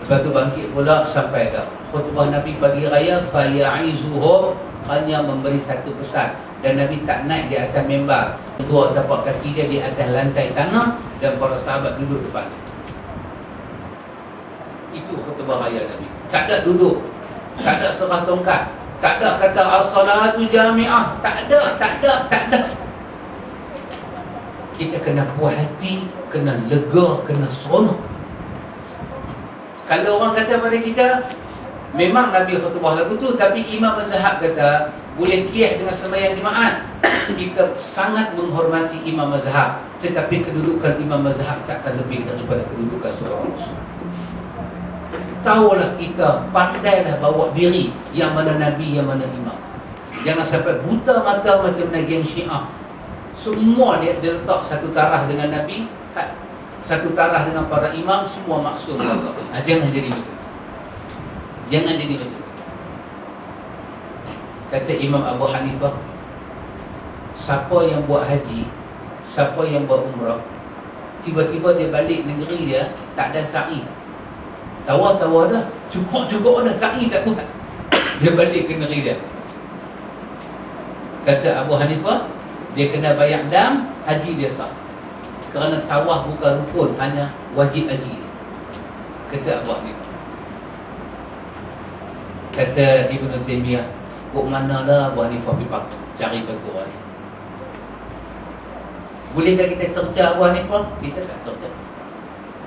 Lepas tu bangkit pula sampai dah. Khutbah Nabi pagi raya, faya'izuhum, hanya memberi satu pesan. Dan Nabi tak naik di atas mimbar. Dua tapak kaki dia di atas lantai tanah dan para sahabat duduk depan. Itu khutbah raya Nabi. Tak ada duduk, tak ada serah tongkat, tak ada kata as-salatu jami'ah. Tak ada. Kita kena puas hati, kena lega, kena seronok. Kalau orang kata pada kita, memang Nabi khutbah lagu tu, tapi Imam Mazhab kata boleh qiyas dengan sembahyang jemaat. Kita sangat menghormati Imam Mazhab, tetapi kedudukan Imam Mazhab takkan lebih daripada kedudukan seorang Rasul. Tahulah kita, pandailah bawa diri, yang mana Nabi, yang mana Imam. Jangan sampai buta mata macam Nagian Syiah. Semua dia letak satu taraf dengan Nabi, satu taraf dengan para imam, semua maksum. Jangan jadi macam tu. Jangan jadi macam tu. Kata Imam Abu Hanifah, siapa yang buat haji, siapa yang buat umrah, tiba-tiba dia balik negeri dia, tak ada sa'i, tawar-tawar dah, cukup dah, sa'i tak buat, dia balik ke negeri dia. Kata Abu Hanifah, dia kena bayar dam, haji dia sah. Kerana tawaf bukan rukun, hanya wajib haji. Kata Abu Hanifah. Kata Ibn Taymiyah, kok mana lah Abu Hanifah pergi cari bantuan. Bolehkah kita cerca Abu Hanifah? Kita tak cerca.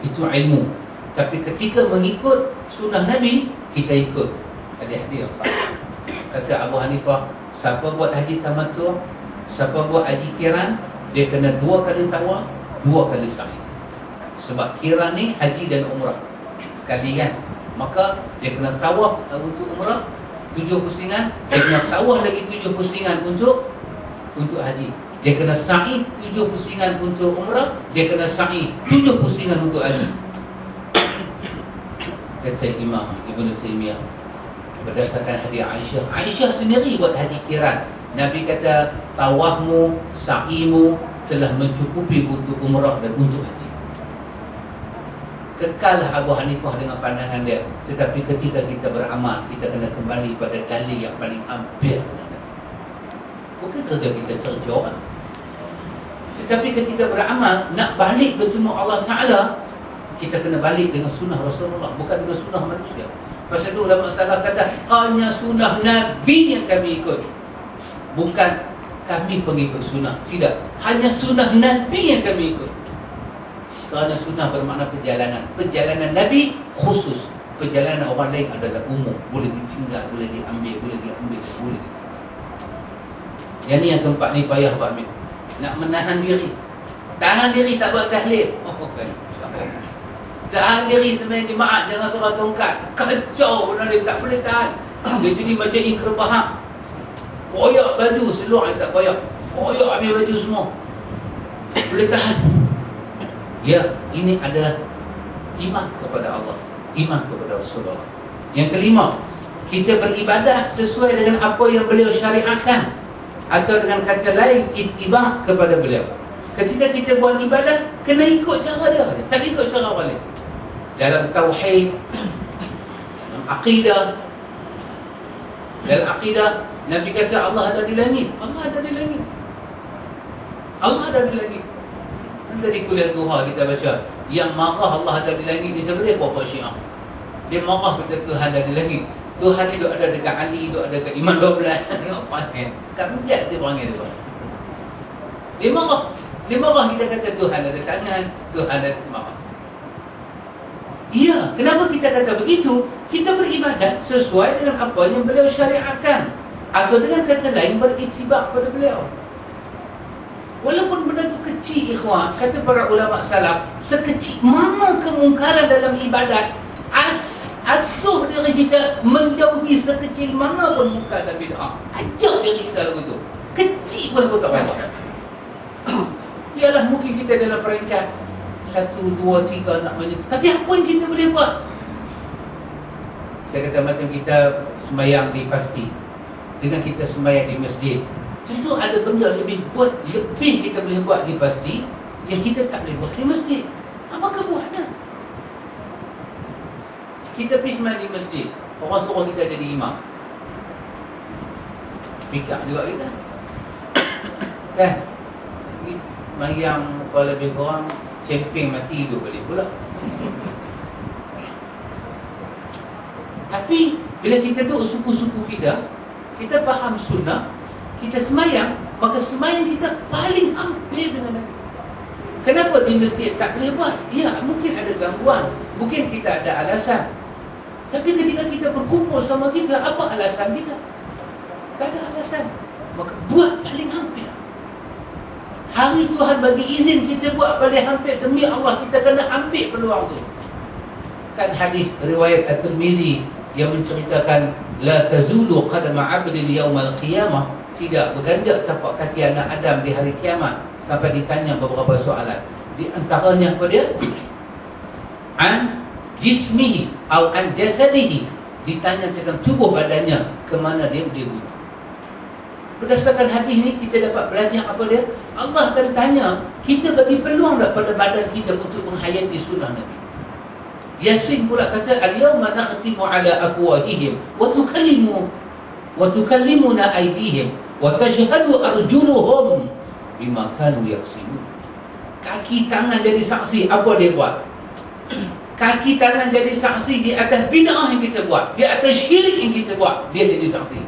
Itu ilmu. Tapi ketika mengikut sunnah Nabi, kita ikut hadis-hadis yang sahih. Kata Abu Hanifah, siapa buat haji tamattu', siapa buat haji kiran, dia kena 2 kali tawaf, 2 kali sa'i. Sebab kiran ni haji dan umrah sekali kan. Maka dia kena tawaf untuk umrah 7 pusingan, dia kena tawaf lagi 7 pusingan untuk haji. Dia kena sa'i 7 pusingan untuk umrah, dia kena sa'i 7 pusingan untuk haji. Kata Imam Ibn Taymiyah, berdasarkan hadis Aisyah, Aisyah sendiri buat haji kiran. Nabi kata, tawafmu, sa'imu telah mencukupi untuk umrah dan untuk haji. Kekallah Abu Hanifah dengan pandangan dia. Tetapi ketika kita beramal, kita kena kembali pada dalil yang paling hampir dengan Nabi. Bukan kerja kita cerca orang. Tetapi ketika beramal, nak balik bertemu Allah Ta'ala, kita kena balik dengan sunnah Rasulullah, bukan dengan sunnah manusia. Pasal tu ulama salaf kata, hanya sunnah Nabi yang kami ikut, bukan kami pengikut sunnah. Tidak, hanya sunnah Nabi yang kami ikut. Kerana sunnah bermakna perjalanan. Perjalanan Nabi khusus, perjalanan orang lain adalah umum. Boleh ditinggal, boleh diambil, boleh diambil, boleh ditinggal. Yang ni yang keempat ni payah Pak Amin. Nak menahan diri. Tahan diri tak buat tahlil. Tahan diri sebagai jemaat, jangan surah tongkat. Kacau benda dia, tak boleh tahan. Dia jadi macam Ikram Bahak. Koyak baju, seluar dia tak koyak. Koyak habis baju semua. Boleh tahan. Ya, ini adalah iman kepada Allah, iman kepada Rasulullah. Yang kelima, kita beribadah sesuai dengan apa yang beliau syariatkan, atau dengan kata lain ittiba' kepada beliau. Ketika kita buat ibadah, kena ikut cara dia, tak ikut cara orang lain. Dalam tauhid, dalam akidah, Nabi kata Allah ada di langit. Allah ada di langit. Allah ada di langit. Dan tadi kuliah duha kita baca, yang marah Allah ada di langit ni siapa dia? Puak-puak Syiah. Dia marah kata Tuhan ada di langit. Tuhan ni duk ada dekat Ali, duk ada dekat Imam 12. Tengok perangai. Kat menjat dia perangai dia. Dia marah. Dia marah kita kata Tuhan ada tangan, Tuhan ada marah. Ya, kenapa kita kata begitu? Kita beribadat sesuai dengan apa yang beliau syariatkan, atau dengan kata lain beritibak pada beliau. Walaupun benda tu kecil, ikhwan, kata para ulama salaf, sekecil mana kemungkaran dalam ibadat, asuh diri kita menjauhi sekecil mana pun mungkar dan bid'ah. Ajak diri kita lagu tu. Kecil pun aku tak apa. Ialah mungkin kita dalam peringkat 1, 2, 3 nak menyebut, tapi apa yang kita boleh buat? Saya kata macam kita sembahyang di pasti dengan kita sembahyang di masjid, tentu ada benda lebih kita boleh buat di pasti yang kita tak boleh buat di masjid. Apakah buatnya? Kita pergi sembahyang di masjid, orang suruh kita jadi imam, pikir juga kita kan? Sembahyang kalau lebih kurang camping mati hidup balik pula. Tapi bila kita duduk suku-suku kita, kita faham sunnah, kita semayang, maka semayang kita paling hampir dengan Nabi. Kenapa di masjid tak boleh buat? Ya, mungkin ada gangguan, mungkin kita ada alasan. Tapi ketika kita berkumpul sama kita, apa alasan kita? Tak ada alasan. Maka buat paling hampir. Hari Tuhan bagi izin kita buat paling hampir, demi Allah kita kena ambil peluang tu. Kan hadis riwayat At-Tirmidzi yang menceritakan la tazulu qadama 'abdin yaumal qiyamah, tidak berganjak tapak kaki anak Adam di hari kiamat sampai ditanya beberapa soalan. Di antaranya apa dia? An jismihi atau an jasadihi, ditanya tentang tubuh badannya, ke mana dia guna. Berdasarkan hadis ni kita dapat belajar apa dia? Allah akan tanya kita bagi peluang tak pada badan kita untuk menghayati sunnah Nabi. Yasin pula kata al-yawma nakhtimu ala afwahihim wa tukallimuna aydihim wa tashhadu arjuluhum bima kanu yaksibun. Kaki tangan jadi saksi apa dia buat? Kaki tangan jadi saksi di atas bid'ah yang kita buat, di atas syirik yang kita buat, dia jadi saksi.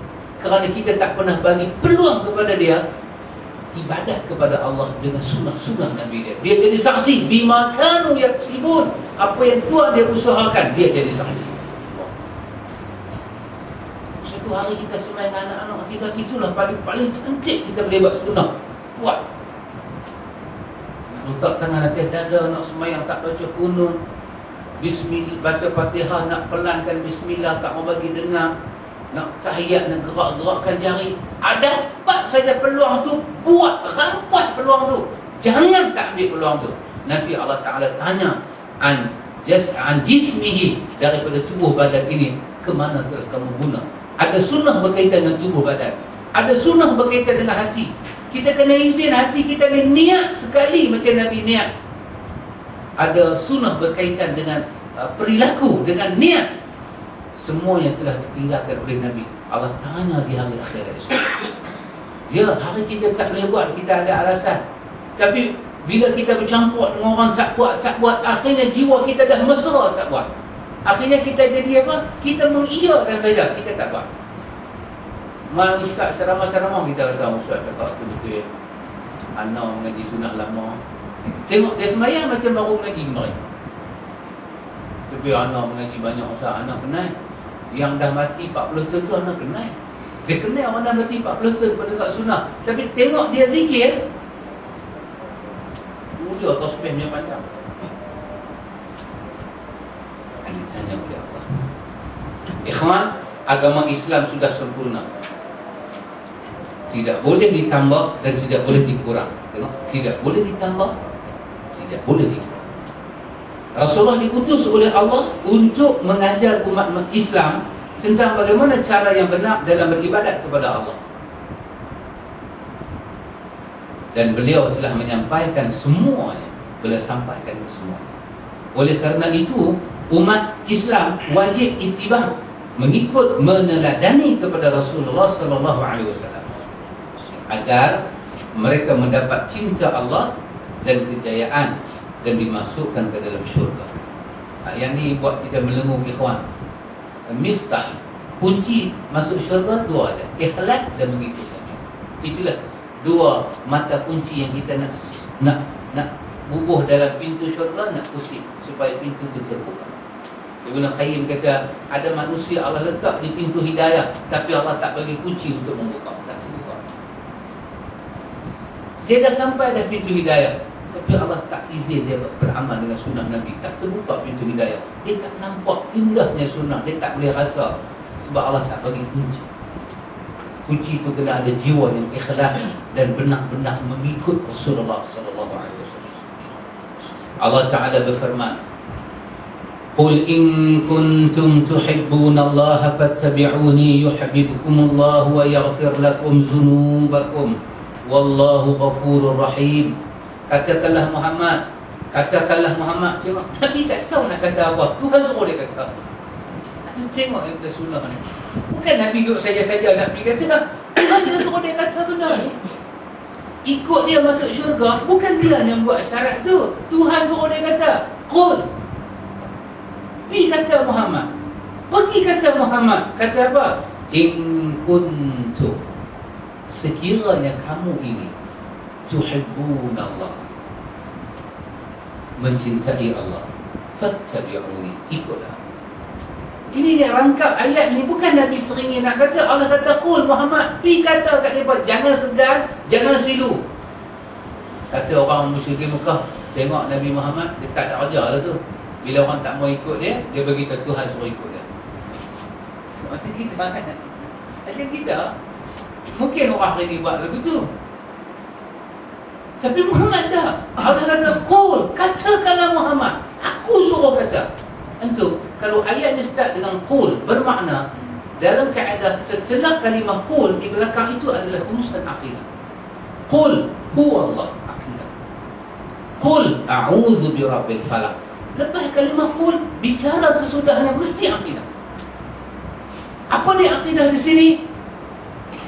Kerana kita tak pernah bagi peluang kepada dia ibadat kepada Allah dengan sunnah-sunnah Nabi dia. Dia jadi saksi bima kanu yaksibun, apa yang Tuhan dia usahakan, dia jadi saksi. Satu hari kita semai dengan anak-anak kita, itulah paling cantik kita boleh buat sunnah. Buat. Nak letak tangan atas dada, nak sembahyang tak baca kunut, bismillah, baca Fatihah nak pelankan bismillah, tak mau bagi dengar, nak tahiyat dan gerak-gerakkan jari. Dapat saja peluang tu, buat, rampat peluang tu. Jangan tak ambil peluang tu. Nanti Allah Ta'ala tanya an jismihi, daripada tubuh badan ini, ke mana telah kamu guna. Ada sunnah berkaitan dengan tubuh badan, ada sunnah berkaitan dengan hati. Kita kena izin hati kita ni niat sekali macam Nabi niat. Ada sunnah berkaitan dengan perilaku, dengan niat. Semuanya telah ditinggalkan oleh Nabi. Allah tanya di hari akhirat esok. Ya, hari kita tak boleh buat, kita ada alasan. Tapi bila kita bercampur dengan orang tak buat, akhirnya jiwa kita dah mesra tak buat. Akhirnya kita jadi apa? Kita mengiyakan saja, kita tak buat. Malu cakap ceramah-ceramah, kita rasa ustaz cakap tu betul ya. Ana mengaji sunnah lama. Tengok dia sembahyang macam baru mengaji kemarin. Tapi anak mengaji banyak ustaz, anak kenal. Yang dah mati 40 tahun tu anak kenal. Dia kenal orang dah mati 40 tahun penegak sunnah. Tapi tengok dia zikir, mulia tasbihnya panjang. Ini tanya oleh Allah. Ikhwan, agama Islam sudah sempurna. Tidak boleh ditambah dan tidak boleh dikurang. Tengok, tidak boleh ditambah, tidak boleh dikurang. Rasulullah diutus oleh Allah untuk mengajar umat Islam tentang bagaimana cara yang benar dalam beribadat kepada Allah. Dan beliau telah menyampaikan semuanya. Beliau sampaikan semuanya. Oleh kerana itu, umat Islam wajib ittiba', mengikut, meneladani kepada Rasulullah sallallahu alaihi wasallam agar mereka mendapat cinta Allah dan kejayaan dan dimasukkan ke dalam syurga. Yang ni buat kita melengung, ikhwan. Miftah, kunci masuk syurga dua ada, ikhlas dan mengikut Nabi. Itulah dua mata kunci yang kita nak bubuh dalam pintu syurga, nak usik supaya pintu itu terbuka. Ibn Qayyim kata, ada manusia Allah letak di pintu hidayah, tapi Allah tak bagi kunci untuk membuka, tak terbuka. Dia dah sampai dah pintu hidayah, tapi Allah tak izin dia beramal dengan sunnah Nabi, tak terbuka pintu hidayah. Dia tak nampak indahnya sunnah, dia tak boleh rasa, sebab Allah tak bagi kunci. Kunci itu kena ada jiwa yang ikhlas dan benar-benar mengikut Rasulullah sallallahu alaihi wasallam. Allah Taala berfirman, "Qul in kuntum tuhibbunallaha fattabi'uni yuhibbukumullahu wa yaghfir lakum dzunubakum wallahu ghafurur rahim." Katakanlah Muhammad, tengok Nabi tak tahu nak kata apa, Tuhan suruh dia kata. Tengok yang kita sunnah ni. Bukan Nabi duduk saja-saja nak pergi kata, Tuhan dia suruh dia kata benar ni. Ikut dia masuk syurga, bukan dia yang buat syarat tu, Tuhan suruh dia kata. Qul, pergi kata Muhammad, pergi kata Muhammad. Kata apa? In kuntum, sekiranya kamu ini tuhibbunallah, mencintai Allah, fattabi'uni, ikutlah. Ini dia rangkap ayat ni. Bukan Nabi teringin nak kata, Allah kata qul Muhammad, pergi kata kat mereka, jangan segan, jangan silu. Kata orang musyrikin Mekah, tengok Nabi Muhammad, dia tak ada kerja lah tu. Bila orang tak mau ikut dia, dia beritahu Tuhan suruh ikut dia. Macam kita kan, macam kita. Mungkin orang hari ni buat lagu tu, tapi Muhammad tak. Allah kata qul, katakanlah Muhammad, aku suruh kata. Untuk kalau ayat ni start dengan qul, bermakna dalam kaedah setelah kalimah qul di belakang itu adalah urusan akidah. Qul huwallah, akidah. Qul a'udzu birabbil falaq. Lepas kalimah qul, bicara sesudahnya mesti akidah. Apa dia akidah di sini?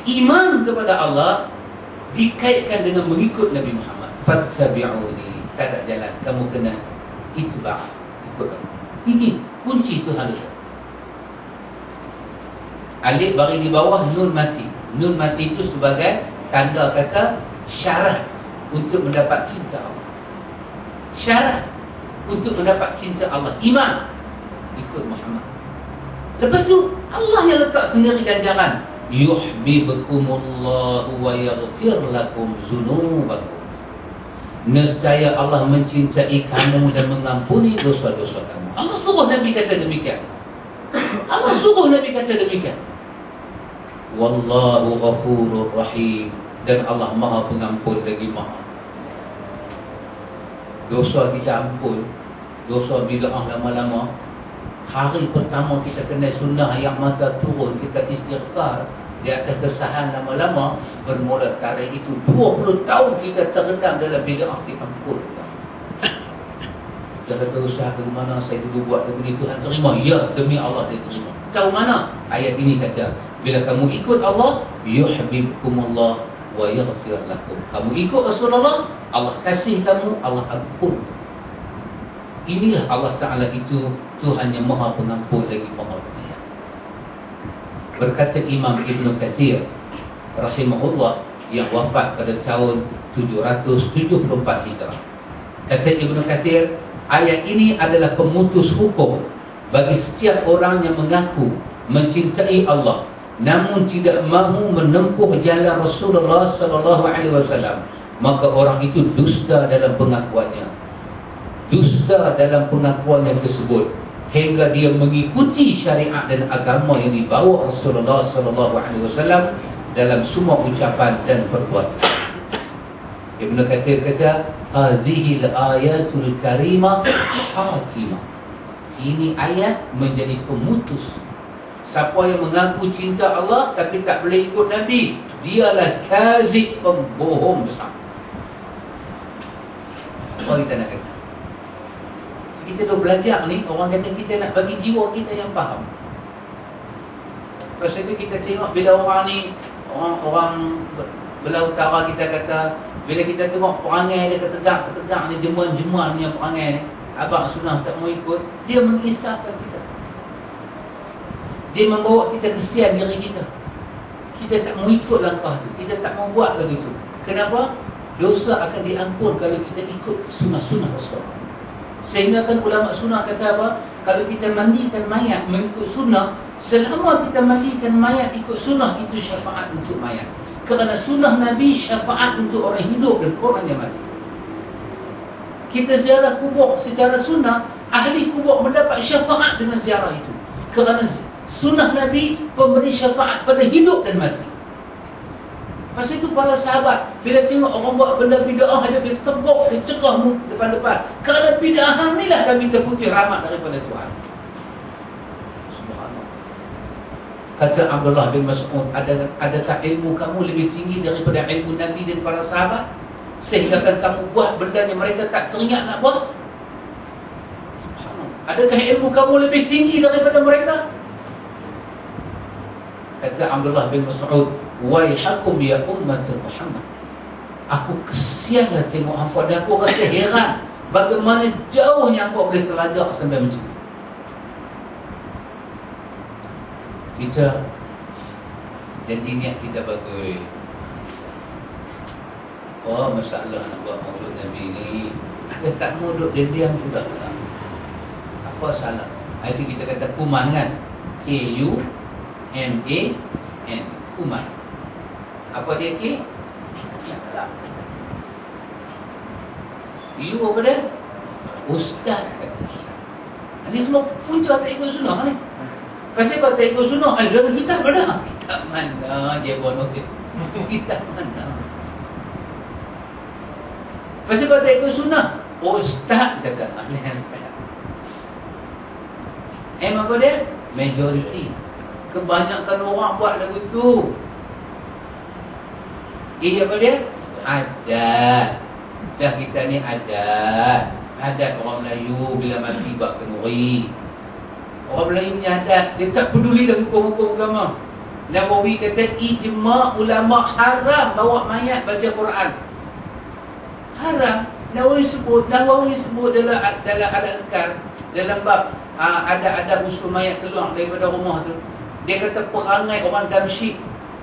Iman kepada Allah dikaitkan dengan mengikut Nabi Muhammad. Fattabi'uni, tak ada jalan, kamu kena itba', ikut kamu. Ini kunci itu halus. Alif bagi di bawah nun mati. Nun mati itu sebagai tanda kata syarat untuk mendapat cinta Allah. Syarat untuk mendapat cinta Allah, iman, ikut Muhammad. Lepas tu Allah yang letak sendiri ganjaran, yuhibbukumullahu wa yaghfir lakum dzunubakum. Nescaya Allah mencintai kamu dan mengampuni dosa-dosa kamu. Allah suruh Nabi kata demikian. Allah suruh Nabi kata demikian. Wallahu ghafurur rahim. Dan Allah Maha Pengampun lagi Maha. Dosa kita ampun, dosa bid'ah lama-lama. Hari pertama kita kena sunnah yang mata turun, kita istighfar di atas kesalahan lama-lama, bermula tarikh itu 20 tahun kita terendam dalam bid'ah, diampunkan. Dia kata, usaha ke mana saya dulu buat lagu ni, Tuhan terima? Ya, demi Allah dia terima. Tahu mana? Ayat ini kata, bila kamu ikut Allah, yuhibbukumullah wa yaghfir lakum. Kamu ikut Rasulullah, Allah kasih kamu, Allah ampun. Inilah Allah Ta'ala itu, Tuhan yang Maha Pengampun lagi Maha Penyayang. Berkata Imam Ibn Kathir rahimahullah, yang wafat pada tahun 774 Hijrah. Kata Ibn Kathir, ayat ini adalah pemutus hukum bagi setiap orang yang mengaku mencintai Allah namun tidak mahu menempuh jalan Rasulullah sallallahu alaihi wasallam, maka orang itu dusta dalam pengakuannya. Dusta dalam pengakuannya tersebut hingga dia mengikuti syariat dan agama yang dibawa Rasulullah sallallahu alaihi wasallam dalam semua ucapan dan perbuatan. Ibn Kathir kata, hadhil ayatul karimah hakimah. Ini ayat menjadi pemutus Siapa yang mengaku cinta Allah tapi tak boleh ikut Nabi, dialah kazib, pembohong besar. Apa kita nak kata? Kita dah belajar ni, orang kata kita nak bagi jiwa kita yang faham. Lepas itu kita tengok bila orang ni, orang belah utara, kita kata, bila kita tengok perangai dia ketegak ni, jemuan-jemuan punya perangai ni, abang sunnah tak mau ikut, dia mengisahkan kita. Dia membawa kita kesian diri kita. Kita tak mau ikut langkah tu, kita tak mau buat lagi tu. Kenapa? Dosa akan diampun kalau kita ikut sunnah-sunnah Rasul. Sehingga kan ulama sunnah kata apa? Kalau kita mandikan mayat mengikut sunnah, selama kita mandikan mayat ikut sunnah, itu syafaat untuk mayat. Kerana sunnah Nabi syafaat untuk orang hidup dan orang yang mati. Kita ziarah kubur secara sunnah, ahli kubur mendapat syafaat dengan ziarah itu. Kerana sunnah Nabi memberi syafaat pada hidup dan mati. Lepas itu para sahabat bila tengok orang buat benda bid'ah, dia tegur, dia cegah depan-depan. Kerana bid'ah inilah kami terputih rahmat daripada Tuhan. Subhanallah. Kata Abdullah bin Mas'ud, adakah ilmu kamu lebih tinggi daripada ilmu Nabi dan para sahabat? Sehingga kan kamu buat benda yang mereka tak teringat nak buat? Subhanallah. Adakah ilmu kamu lebih tinggi daripada mereka? Kata Abdullah bin Mas'ud, waihakum ya ummat Muhammad, aku kesianlah tengok hampa, dan aku rasa heran bagaimana jauhnya hampa boleh terlagak sampai macam ni. Kita jadi niat kita bagus. Oh, masalah nak buat maulud Nabi ni, kita tak mau duduk diam sudah lah. Apa salah? Itu kita kata kuman kan, K-U-M-A-N, kuman. Apa dia K? Tak. You apa dia? Ustaz kata. Ini semua punca tak ikut sunnah ni. Pasal apa tak ikut sunnah? Dalam kitab mana? Kitab mana? Dia buat nukit. Kitab mana? Pasal apa tak ikut sunnah? Ustaz kata. Ahli ustaz. Apa dia? Majority. Kebanyakan orang buat lagu tu. Apa dia? Adat. Dah kita ni adat. Adat orang Melayu bila mati buat kenduri. Orang Melayu punya adat, dia tak peduli dah hukum-hukum agama. Nawawi kata ijma' ulama' haram bawa mayat baca Quran. Haram. Nawawi sebut dalam Al-Azkar, dalam bab ada usul mayat keluar daripada rumah tu. Dia kata perangai orang Damsyik,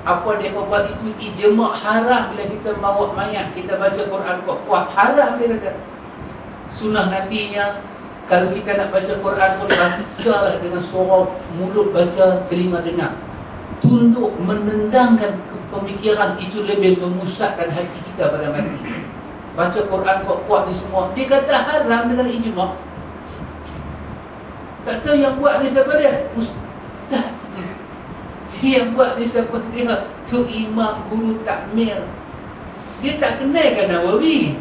apa dia buat itu ijma' haram. Bila kita bawa mayat, kita baca Quran kuat-kuat, haram dia kata. Sunnah Nabi-nya, kalau kita nak baca Quran pun bacalah dengan suara mulut baca, telinga dengar. Tunduk menendangkan pemikiran itu lebih memusatkan hati kita pada mati. Baca Quran kuat-kuat ni semua, dia kata haram dengan ijma'. Tak tahu yang buat ni siapa dia? Ustaz. Yang buat ni siapa dia? Tu imam guru takmir. Dia tak kenalkan Nawawi.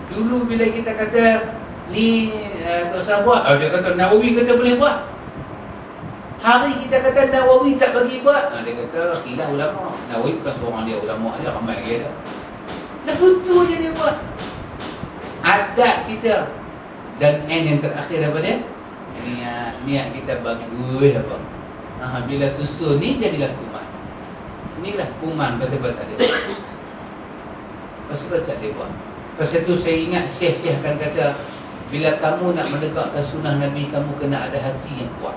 Dulu bila kita kata ni tak usah buat, dia kata Nawawi kata boleh buat. Hari kita kata Nawawi tak bagi buat, dia kata khilaf ulama. Nawawi bukan seorang dia, ulama aja ramai dia. Lagu tu je dia buat. Adat kita. Dan N yang terakhir apa dia? Niat kita bagus apa. Bila susun ni jadilah kuman. Inilah kuman pasal apa tak ada. Pasal apa tak ada buat. Pasal tu saya ingat syekh-syekh akan kata, bila kamu nak menegakkan sunnah Nabi, kamu kena ada hati yang kuat.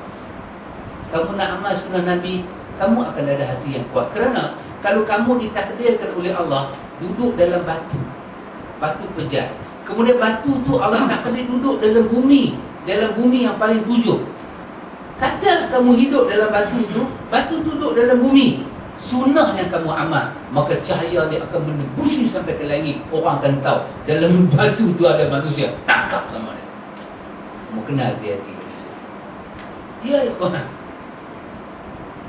Kamu nak amal sunnah Nabi, kamu akan ada hati yang kuat. Kerana kalau kamu ditakdirkan oleh Allah duduk dalam batu pejat, kemudian batu tu Allah takdir duduk dalam bumi yang paling 7. Kata kamu hidup dalam batu duduk dalam bumi, sunnah yang kamu amal, maka cahaya dia akan menembusi sampai ke langit. Orang akan tahu dalam batu tu ada manusia, tangkap sama dia. Kamu kenal hati-hati kat situ. Ya ikhwan,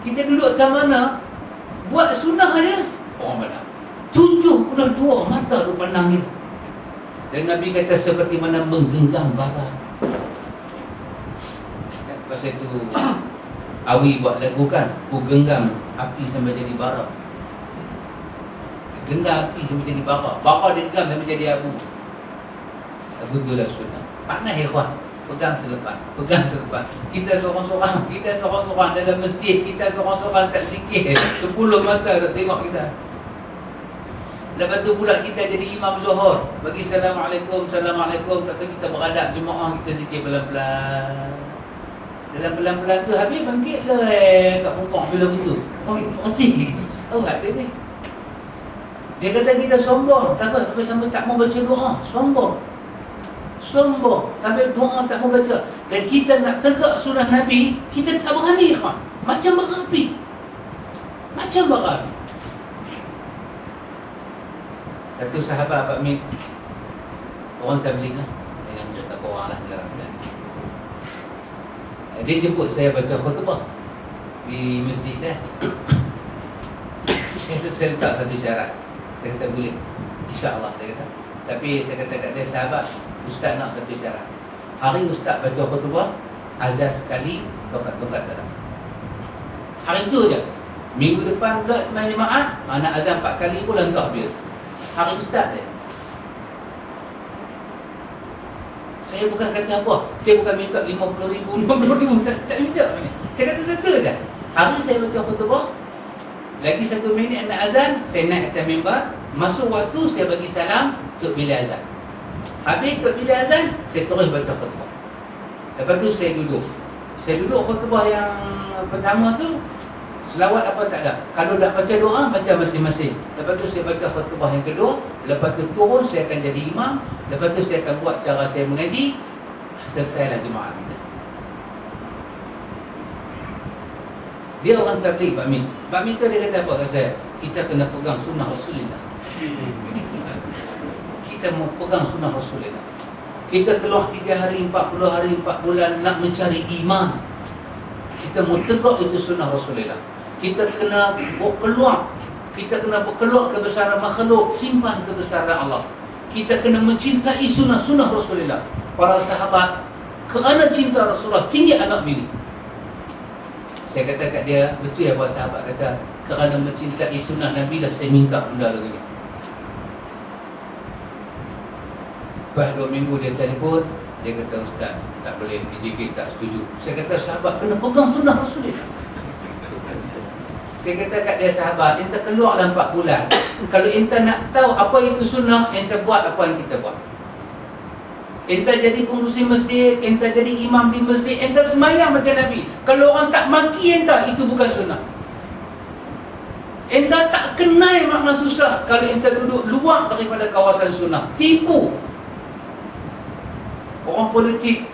kita duduk kat mana, buat sunnah dia, orang mana 72 mata tu pandang kita. Dan Nabi kata seperti mana menggenggam bara. Pasal tu Awi buat lagu kan, ku genggam api sampai jadi bara. Genggam api sampai jadi bara. Bara dia genggam sampai jadi abu. Lagu tu lah sunnah. Panas ikhwan. Pegang selepas. Pegang selepas. Kita seorang-seorang. Kita seorang-seorang dalam masjid. Kita seorang-seorang tak zikir. 10 mata tak tengok kita. Lepas tu pula kita jadi imam zuhur. Bagi Assalamualaikum, Assalamualaikum. Tak tahu kita beradab jemaah, kita zikir pelan-pelan. Dalam pelan-pelan tu habis bangkit lah kat pungkong bila begitu. Oh, mati. Oh, tak ada ni. Dia kata kita sombong. Tak apa, sampai tak mau baca doa. Sombong. Sombong. Sampai doa tak mau baca. Dan kita nak tegak sunnah Nabi, kita tak berani, kawan. Macam bara api. Macam bara api. Satu sahabat Pak Mik, orang tabligh lah, yang cerita korang lah, jelaskan. Dia jemput saya baca khutbah di masjid dah. Saya letak satu syarat. Saya kata boleh, insya-Allah saya kata. Tapi saya kata kat dia, sahabat, ustaz nak satu syarat. Hari ustaz baca khutbah, azan sekali, tokat-tokat tak ada. Hari tu je. Minggu depan pula sembahyang jemaah, nak azan 4 kali pun langkah dia. Hari ustaz je. Saya bukan kata apa, saya bukan minta 50,000, 60,000, tak minta. Saya kata satu je. Hari saya baca khutbah, lagi 1 minit nak azan, saya naik atas mimbar. Masuk waktu saya bagi salam untuk bila azan. Habis untuk bila azan, saya terus baca khutbah. Lepas tu saya duduk. Saya duduk khutbah yang pertama tu, selawat apa tak ada. Kalau nak baca doa, baca masing-masing. Lepas tu saya baca khutbah yang kedua. Lepas tu turun, saya akan jadi imam. Lepas tu saya akan buat cara saya mengaji. Selesailah jemaah kita. Dia orang tabligh, Pak Min. Pak Min tu dia kata apa kat saya? Kita kena pegang sunnah Rasulullah. Kita mau pegang sunnah Rasulullah. Kita keluar 3 hari, 40 hari, 4 bulan nak mencari iman. Kita mau tegak itu sunnah Rasulullah. Kita kena keluar. Kita kena berkeluar kebesaran makhluk, simpan kebesaran Allah. Kita kena mencintai sunnah-sunnah Rasulullah. Para sahabat kerana cinta Rasulullah tinggi anak bini. Saya kata kat dia, betul ya para sahabat kata, kerana mencintai sunnah Nabi lah saya minta benda lagi ni. Lepas 2 minggu dia telefon, dia kata, ustaz, tak boleh, PJK tak setuju. Saya kata, sahabat kena pegang sunnah Rasulullah. Saya kata kat dia, sahabat, ente keluarlah 4 bulan. Kalau ente nak tahu apa itu sunnah, ente buat apa yang kita buat. Ente jadi pengurusi masjid, ente jadi imam di masjid, ente semayang macam Nabi. Kalau orang tak maki ente, itu bukan sunnah. Ente tak kenal makna susah kalau ente duduk luar daripada kawasan sunnah. Tipu. Orang politik,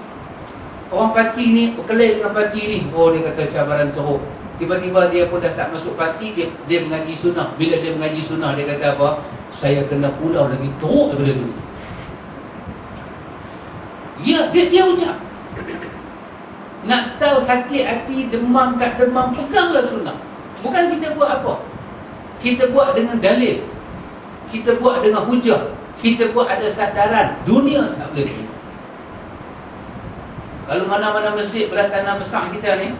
orang parti ni, berkelahi dengan parti ni. Oh, dia kata cabaran teruk. Tiba-tiba dia pun dah tak masuk parti, dia mengaji sunnah. Bila dia mengaji sunnah, dia kata apa? Saya kena pulau lagi teruk daripada dulu. Ya, dia ucap. Nak tahu sakit hati, demam tak demam, peganglah sunnah. Bukan kita buat apa. Kita buat dengan dalil. Kita buat dengan hujah. Kita buat ada sadaran. Dunia tak boleh terima. Kalau mana-mana masjid belah tanah besar kita ni,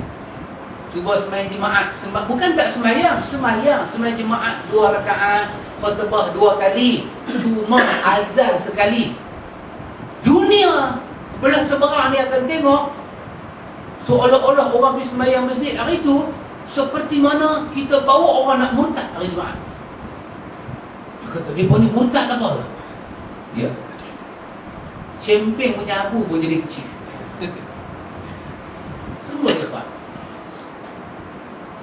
cuba sembahyang jemaat, bukan tak sembahyang, sembahyang jemaat 2 rakaat, khutbah 2 kali, cuma azan sekali. Dunia belah seberang ni akan tengok seolah-olah orang pergi sembahyang masjid hari itu seperti mana kita bawa orang nak murtad hari Jumaat. Dia kata, dia ni murtad apa? Ya, cempeng punya abu pun jadi kecil. Sungguh ikhwan.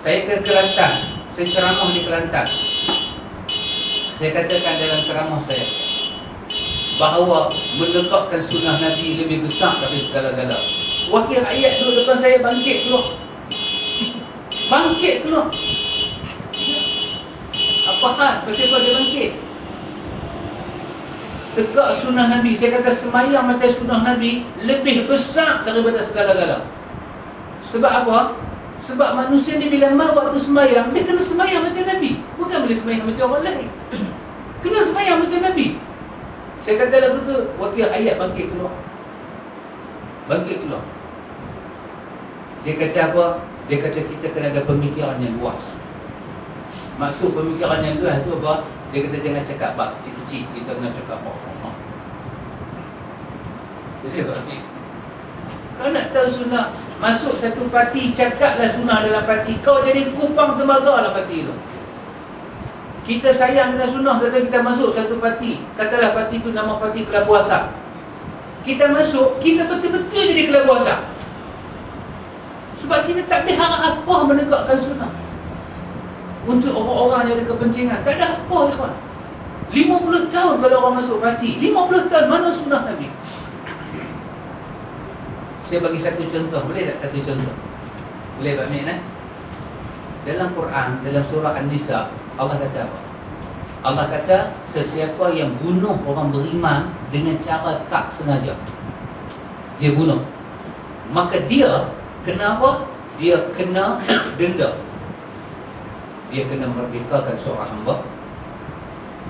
Saya ke Kelantan, saya ceramah di Kelantan. Saya katakan dalam ceramah saya bahawa menegakkan sunnah Nabi lebih besar dari segala-gala. Wakil rakyat duduk depan saya bangkit keluar. Bangkit keluar. Apa hal? Pasal apa dia bangkit? Tegak sunnah Nabi. Saya kata semayang macam sunnah Nabi lebih besar daripada segala-gala. Sebab apa? Sebab manusia ni bila mau waktu semayang, dia kena semayang macam Nabi. Bukan boleh semayang macam orang lain. Kena semayang macam Nabi. Saya kata lagu tu, wakil ayat bangkit keluar. Bangkit keluar. Dia kata apa? Dia kata kita kena ada pemikiran yang luas. Maksud pemikiran yang luas tu apa? Dia kata jangan cakap bab kecil-kecil, kita kena cakap bab besar. Kau nak tahu sunnah, masuk satu parti, cakaplah sunnah dalam parti. Kau jadi kupang tembaga dalam parti tu. Kita sayang dengan sunnah, kata kita masuk satu parti. Katalah parti tu nama parti Kelabu Asap. Kita masuk, kita betul-betul jadi Kelabu Asap. Sebab kita tak boleh harap apa menegakkan sunnah. Untuk orang-orang yang ada kepentingan, tak ada apa, ikhwan. 50 tahun kalau orang masuk parti, 50 tahun mana sunnah Nabi? Saya bagi satu contoh, boleh tak satu contoh? Boleh Pak Min, Dalam Quran, dalam surah An-Nisa, Allah kata apa? Allah kata, sesiapa yang bunuh orang beriman dengan cara tak sengaja, dia bunuh, maka dia kena apa? Dia kena denda. Dia kena merdekakan seorang hamba.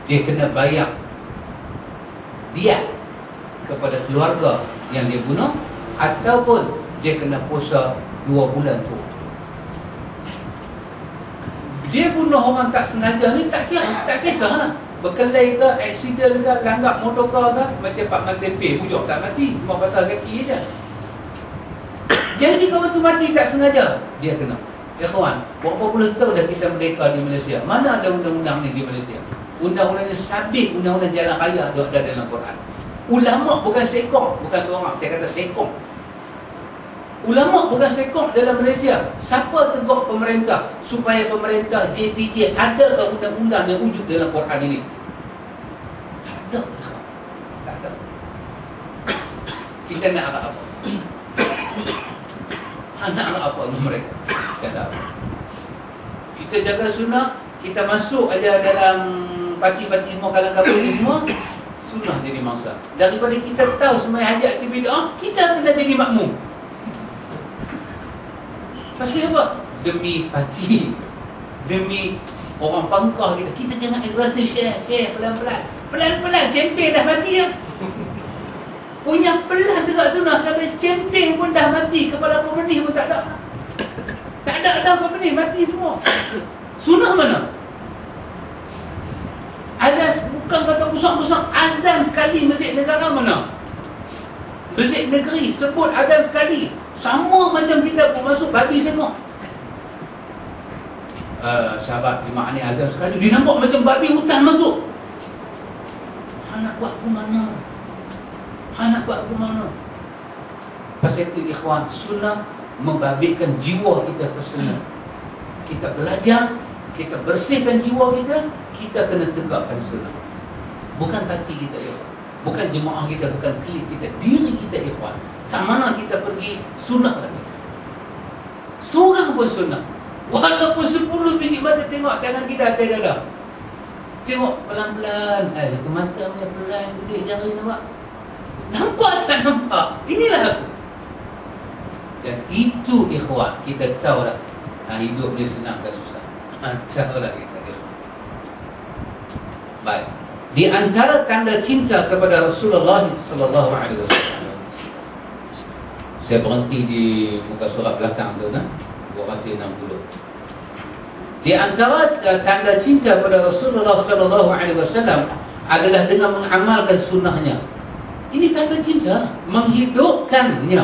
Dia kena bayar diat kepada keluarga yang dia bunuh, ataupun dia kena puasa 2 bulan tu. Dia bunuh orang tak sengaja ni tak kisahlah. Berkelahi ke, aksiden ke, langgap motorkar ke, macam Pak Man Tempe bujur tak mati, cuma patah kaki je. Jadi kawan tu mati tak sengaja, dia kena. Ya kawan, berapa puluh tahun dah kita merdeka di Malaysia. Mana ada undang-undang ni di Malaysia? Undang-undangnya sabit, undang-undang jalan raya ada dalam Quran. Ulama bukan sekong, bukan seorang, saya kata sekong. Ulama bukan sekong dalam Malaysia. Siapa tegak pemerintah supaya pemerintah JPJ ada undang-undang yang wujud dalam Quran ini? Tak ada. Tak ada. Kita nak arah apa? Nak arah apa dengan mereka? Tak ada. Kita jaga sunnah, kita masuk aja dalam parti-parti semua kalangan ni semua, sunnah jadi mangsa. Daripada kita tahu semua hajat ke bid'ah, kita kena jadi makmum. Pasal apa? Demi parti, demi orang pangkah kita. Kita jangan agresif, share pelan-pelan. Pelan-pelan, campaign dah mati ya. Punya pelan tegak sunnah sampai campaign pun dah mati. Kepala komunis pun tak ada. Tak ada dah komunis, mati semua. Sunnah mana? Azan, bukan kata pusat-pusat, azan sekali masjid negara mana? Masjid negeri sebut azan sekali. Sama macam kita pun masuk babi sengok. Sahabat lima ni azan sekali, dia nampak macam babi hutan masuk. Anak buat aku mana? Anak buat aku mana? Pasal itu ikhwan, sunnah membabitkan jiwa kita personal. Kita belajar, kita bersihkan jiwa kita, kita kena tegakkan sunnah. Bukan parti kita ya, bukan jemaah kita, bukan klik kita, diri kita ikhwan. Tak mana kita pergi, sunnah lah kita. Seorang pun sunnah. Walaupun 10 biji mata tengok tangan kita atas dada. Tengok pelan-pelan. Satu mata punya pelan gede jari nampak. Nampak tak nampak? Inilah aku. Dan itu ikhwan, kita tahu lah hidup dia senang ke susah. Tahu lah kita ikhwan. Baik. Di antara tanda cinta kepada Rasulullah sallallahu alaihi wasallam. Saya berhenti di muka surat belakang tu kan, 260. Di antara tanda cinta pada Rasulullah sallallahu alaihi wasallam adalah dengan mengamalkan sunnahnya. Ini tanda cinta, menghidupkannya,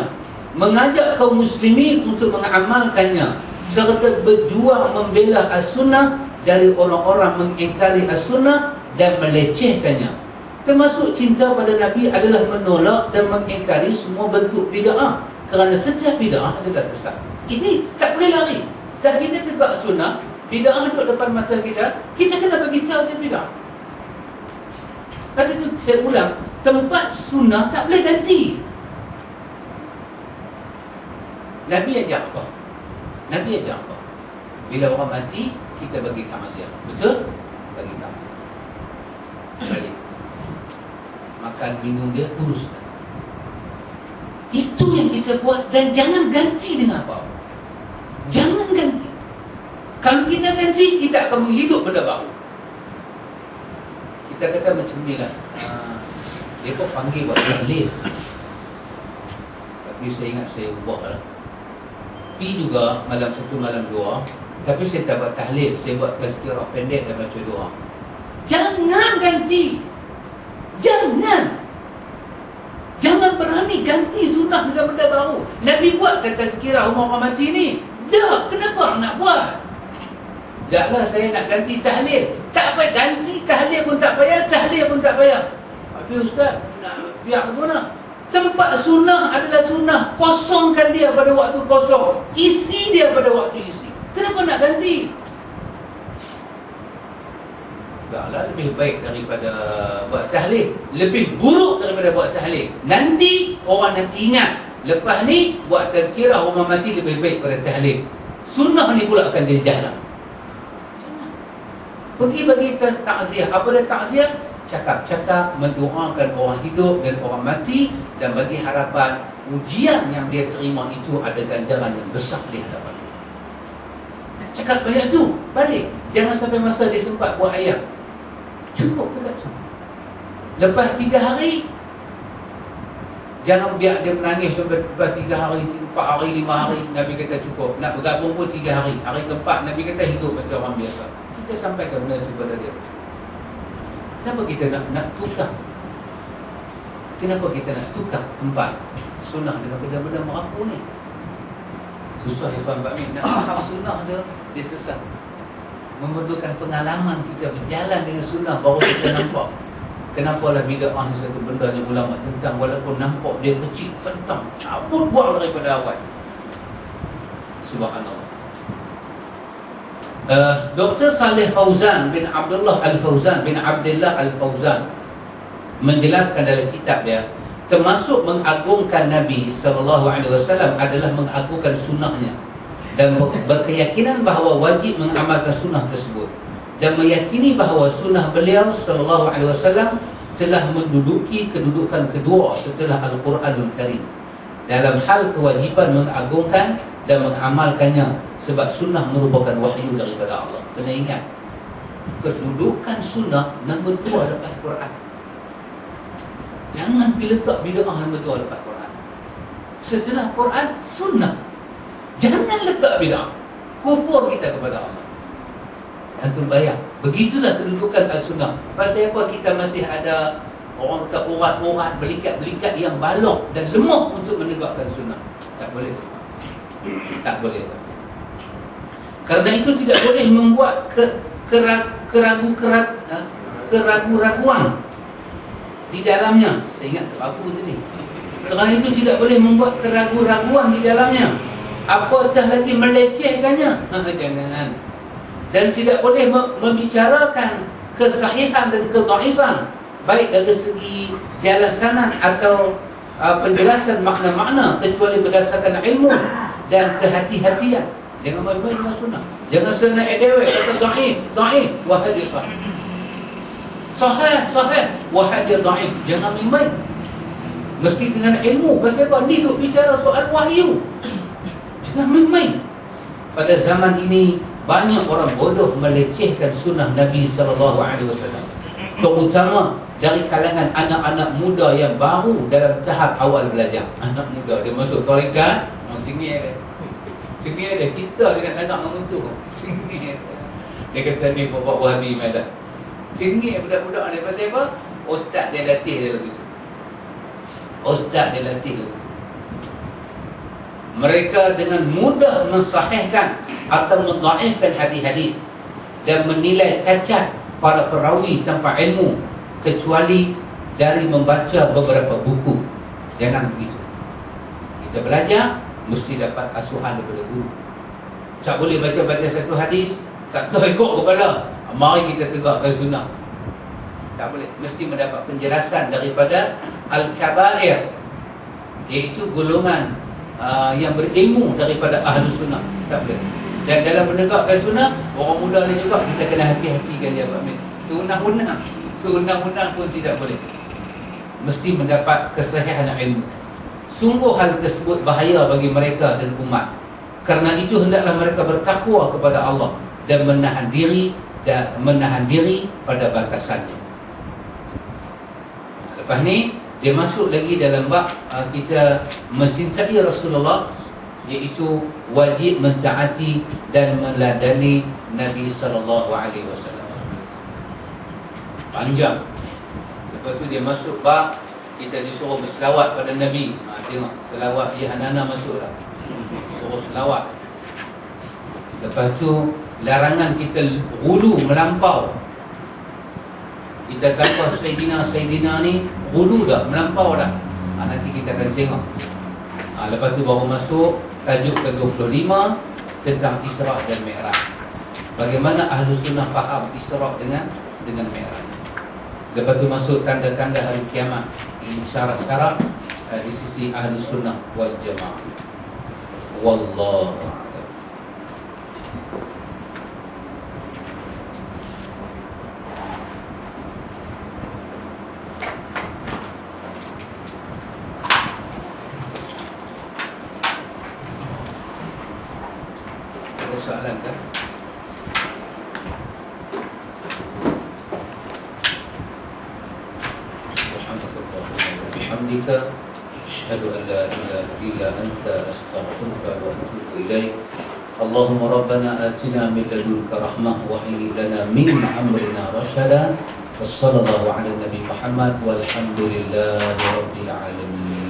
mengajak kaum muslimin untuk mengamalkannya, serta berjuang membela as-sunnah dari orang-orang mengingkari as-sunnah dan melecehkannya. Termasuk cinta pada Nabi adalah menolak dan mengingkari semua bentuk bid'ah, kerana setiap bid'ah adalah sesat. Ini tak boleh lari. Dan kita tegak sunnah, bid'ah duduk depan mata kita, kita kena bagi tahu dia bid'ah. Kata itu saya ulang, tempat sunnah tak boleh ganti. Nabi ajak apa? Nabi ajak apa? Bila orang mati, kita bagi takziah. Betul? Bagi takziah. Balik. Makan minum dia uruskan. Itu yang kita buat, dan jangan ganti dengan apa-apa. Jangan ganti. Kalau kita ganti, kita akan menghidup benda baru. Kita kata macam ni lah, dia pun panggil buat tahlil, tapi saya ingat saya ubah lah. pi juga malam 1 malam 2, tapi saya tak buat tahlil, saya buat tazkirah pendek dan baca doa. Jangan ganti. Jangan berani ganti sunnah dengan benda baru. Nabi buat kata tazkirah orang mati ni. Dah, kenapa nak buat? Taklah saya nak ganti tahlil. Tak payah ganti, tahlil pun tak payah, tahlil pun tak payah. Tapi ustaz, nak biar ke mana? Tempat sunnah adalah sunnah. Kosongkan dia pada waktu kosong. Isi dia pada waktu isi. Kenapa nak ganti? Taklah, lebih baik daripada buat tahlil. Lebih buruk daripada buat tahlil. Nanti orang nanti ingat, lepas ni buat tazkirah orang mati lebih baik daripada tahlil. Sunnah ni pula akan dia jalan. Pergi bagi takziah. Apa dia takziah? Cakap-cakap, mendoakan orang hidup dan orang mati, dan bagi harapan ujian yang dia terima itu ada ganjaran yang besar di hadapan. Cakap banyak tu, balik. Jangan sampai masa dia sempat buat ayam. Cukup tetap cukup. Lepas 3 hari, jangan biar dia menangis sampai lepas 3 hari, 4 hari, 5 hari. Nabi kata cukup. Nak bergabung pun 3 hari. Hari keempat Nabi kata hidup macam orang biasa. Kita sampaikan benda itu kepada dia. Kenapa kita nak tukar? Kenapa kita nak tukar tempat sunnah dengan benda-benda merapu ni? Susah ya Pak Min. Nak faham sunnah tu, dia susah. Memerlukan pengalaman kita berjalan dengan sunnah baru kita nampak. Kenapalah bid'ah ni satu benda yang ulama tentang, walaupun nampak dia kecil, tentang cabut buang daripada awal. Subhanallah. Dr. Saleh Fauzan bin Abdullah Al-Fauzan bin Abdullah Al-Fauzan menjelaskan dalam kitab dia, termasuk mengagungkan Nabi SAW adalah mengagungkan sunnahnya dan berkeyakinan bahawa wajib mengamalkan sunnah tersebut, dan meyakini bahawa sunnah beliau SAW telah menduduki kedudukan kedua setelah Al-Quranul Karim dalam hal kewajiban mengagungkan dan mengamalkannya, sebab sunnah merupakan wahyu daripada Allah. Kena ingat, kedudukan sunnah nombor 2 lepas Quran. Jangan letak bid'ah nombor 2 lepas Quran. Setelah Quran, sunnah. Jangan letak bid'ah. Kufur kita kepada Allah. Antum bayang, begitulah kedudukan as-sunnah. Pasal apa kita masih ada orang kata urat-urat, belikat-belikat yang balok dan lemah untuk menegakkan sunnah? Tak boleh. Tak boleh. Karena itu tidak boleh membuat keraguan di dalamnya. Saya ingat keragu tadi. Kerana itu tidak boleh membuat keraguan di dalamnya, apatah lagi melecehkannya. Jangan. Dan tidak boleh membicarakan kesahihan dan kedhaifan, baik dari segi jelasan atau penjelasan makna-makna, kecuali berdasarkan ilmu dan kehati-hatian. Jangan main-main dengan sunnah. Jangan senang edewek kata dhaif, wahai dia sahih. Sahih, wahai dia dhaif. Jangan main-main. Mesti dengan ilmu. Pasal apa? Ni duk bicara soal wahyu. Jangan main-main. Pada zaman ini banyak orang bodoh melecehkan sunnah Nabi SAW, terutama dari kalangan anak-anak muda yang baru dalam tahap awal belajar. Anak muda dia masuk tarekat, cengih dia, kita dengan anak orang tu cengih dia kata ni bapak Wahabi malah cengih budak-budak ni. Pasal apa? Ustaz dia latih dia lagu tu. Mereka dengan mudah mensahihkan atau mendhaifkan hadis-hadis dan menilai cacat para perawi tanpa ilmu, kecuali dari membaca beberapa buku. Jangan begitu. Kita belajar mesti dapat asuhan daripada guru. Tak boleh baca-baca satu hadis tak tahu ikut kepala, mari kita tegakkan sunnah. Tak boleh. Mesti mendapat penjelasan daripada Al-Kabair, iaitu golongan yang berilmu daripada ahli sunnah. Tak boleh. Dan dalam menegakkan sunnah, orang muda ni juga kita kena hati-hatikan dia. Sunnah-sunnah pun tidak boleh. Mesti mendapat kesahihan ilmu. Sungguh hal tersebut bahaya bagi mereka dan umat. Karena itu hendaklah mereka bertakwa kepada Allah dan menahan diri pada batasannya. Lepas ni dia masuk lagi dalam bab kita mencintai Rasulullah iaitu wajib mentaati dan meladani Nabi sallallahu alaihi wasallam. Panjang. Lepas tu dia masuk bab kita disuruh berselawat pada Nabi. Tengok selawat dia anak-anak masuk dah. Suruh selawat. Lepas tu larangan kita ghulu, melampau. Kita kata Sayyidina ni ghulu dah, melampau dah. Nanti kita akan tengok. Lepas tu baru masuk tajuk ke-25 tentang Isra' dan Mi'raj. Bagaimana Ahlu Sunnah faham Isra' dengan Mi'raj. Lepas tu masuk tanda-tanda hari kiamat. Ini syarat-syarat di sisi Ahlu Sunnah wal Jamaah. Wallahu a'lam. Ada soalan tak? Bihamdika asyhadu an la ilaha illa anta astaghfiruka wa atubu ilaik. Allahumma rabbana atina min ladunka rahmah wa hayyi lana min amrina rashada. Wassallallahu ala nabi Muhammad walhamdulillahi rabbil alamin.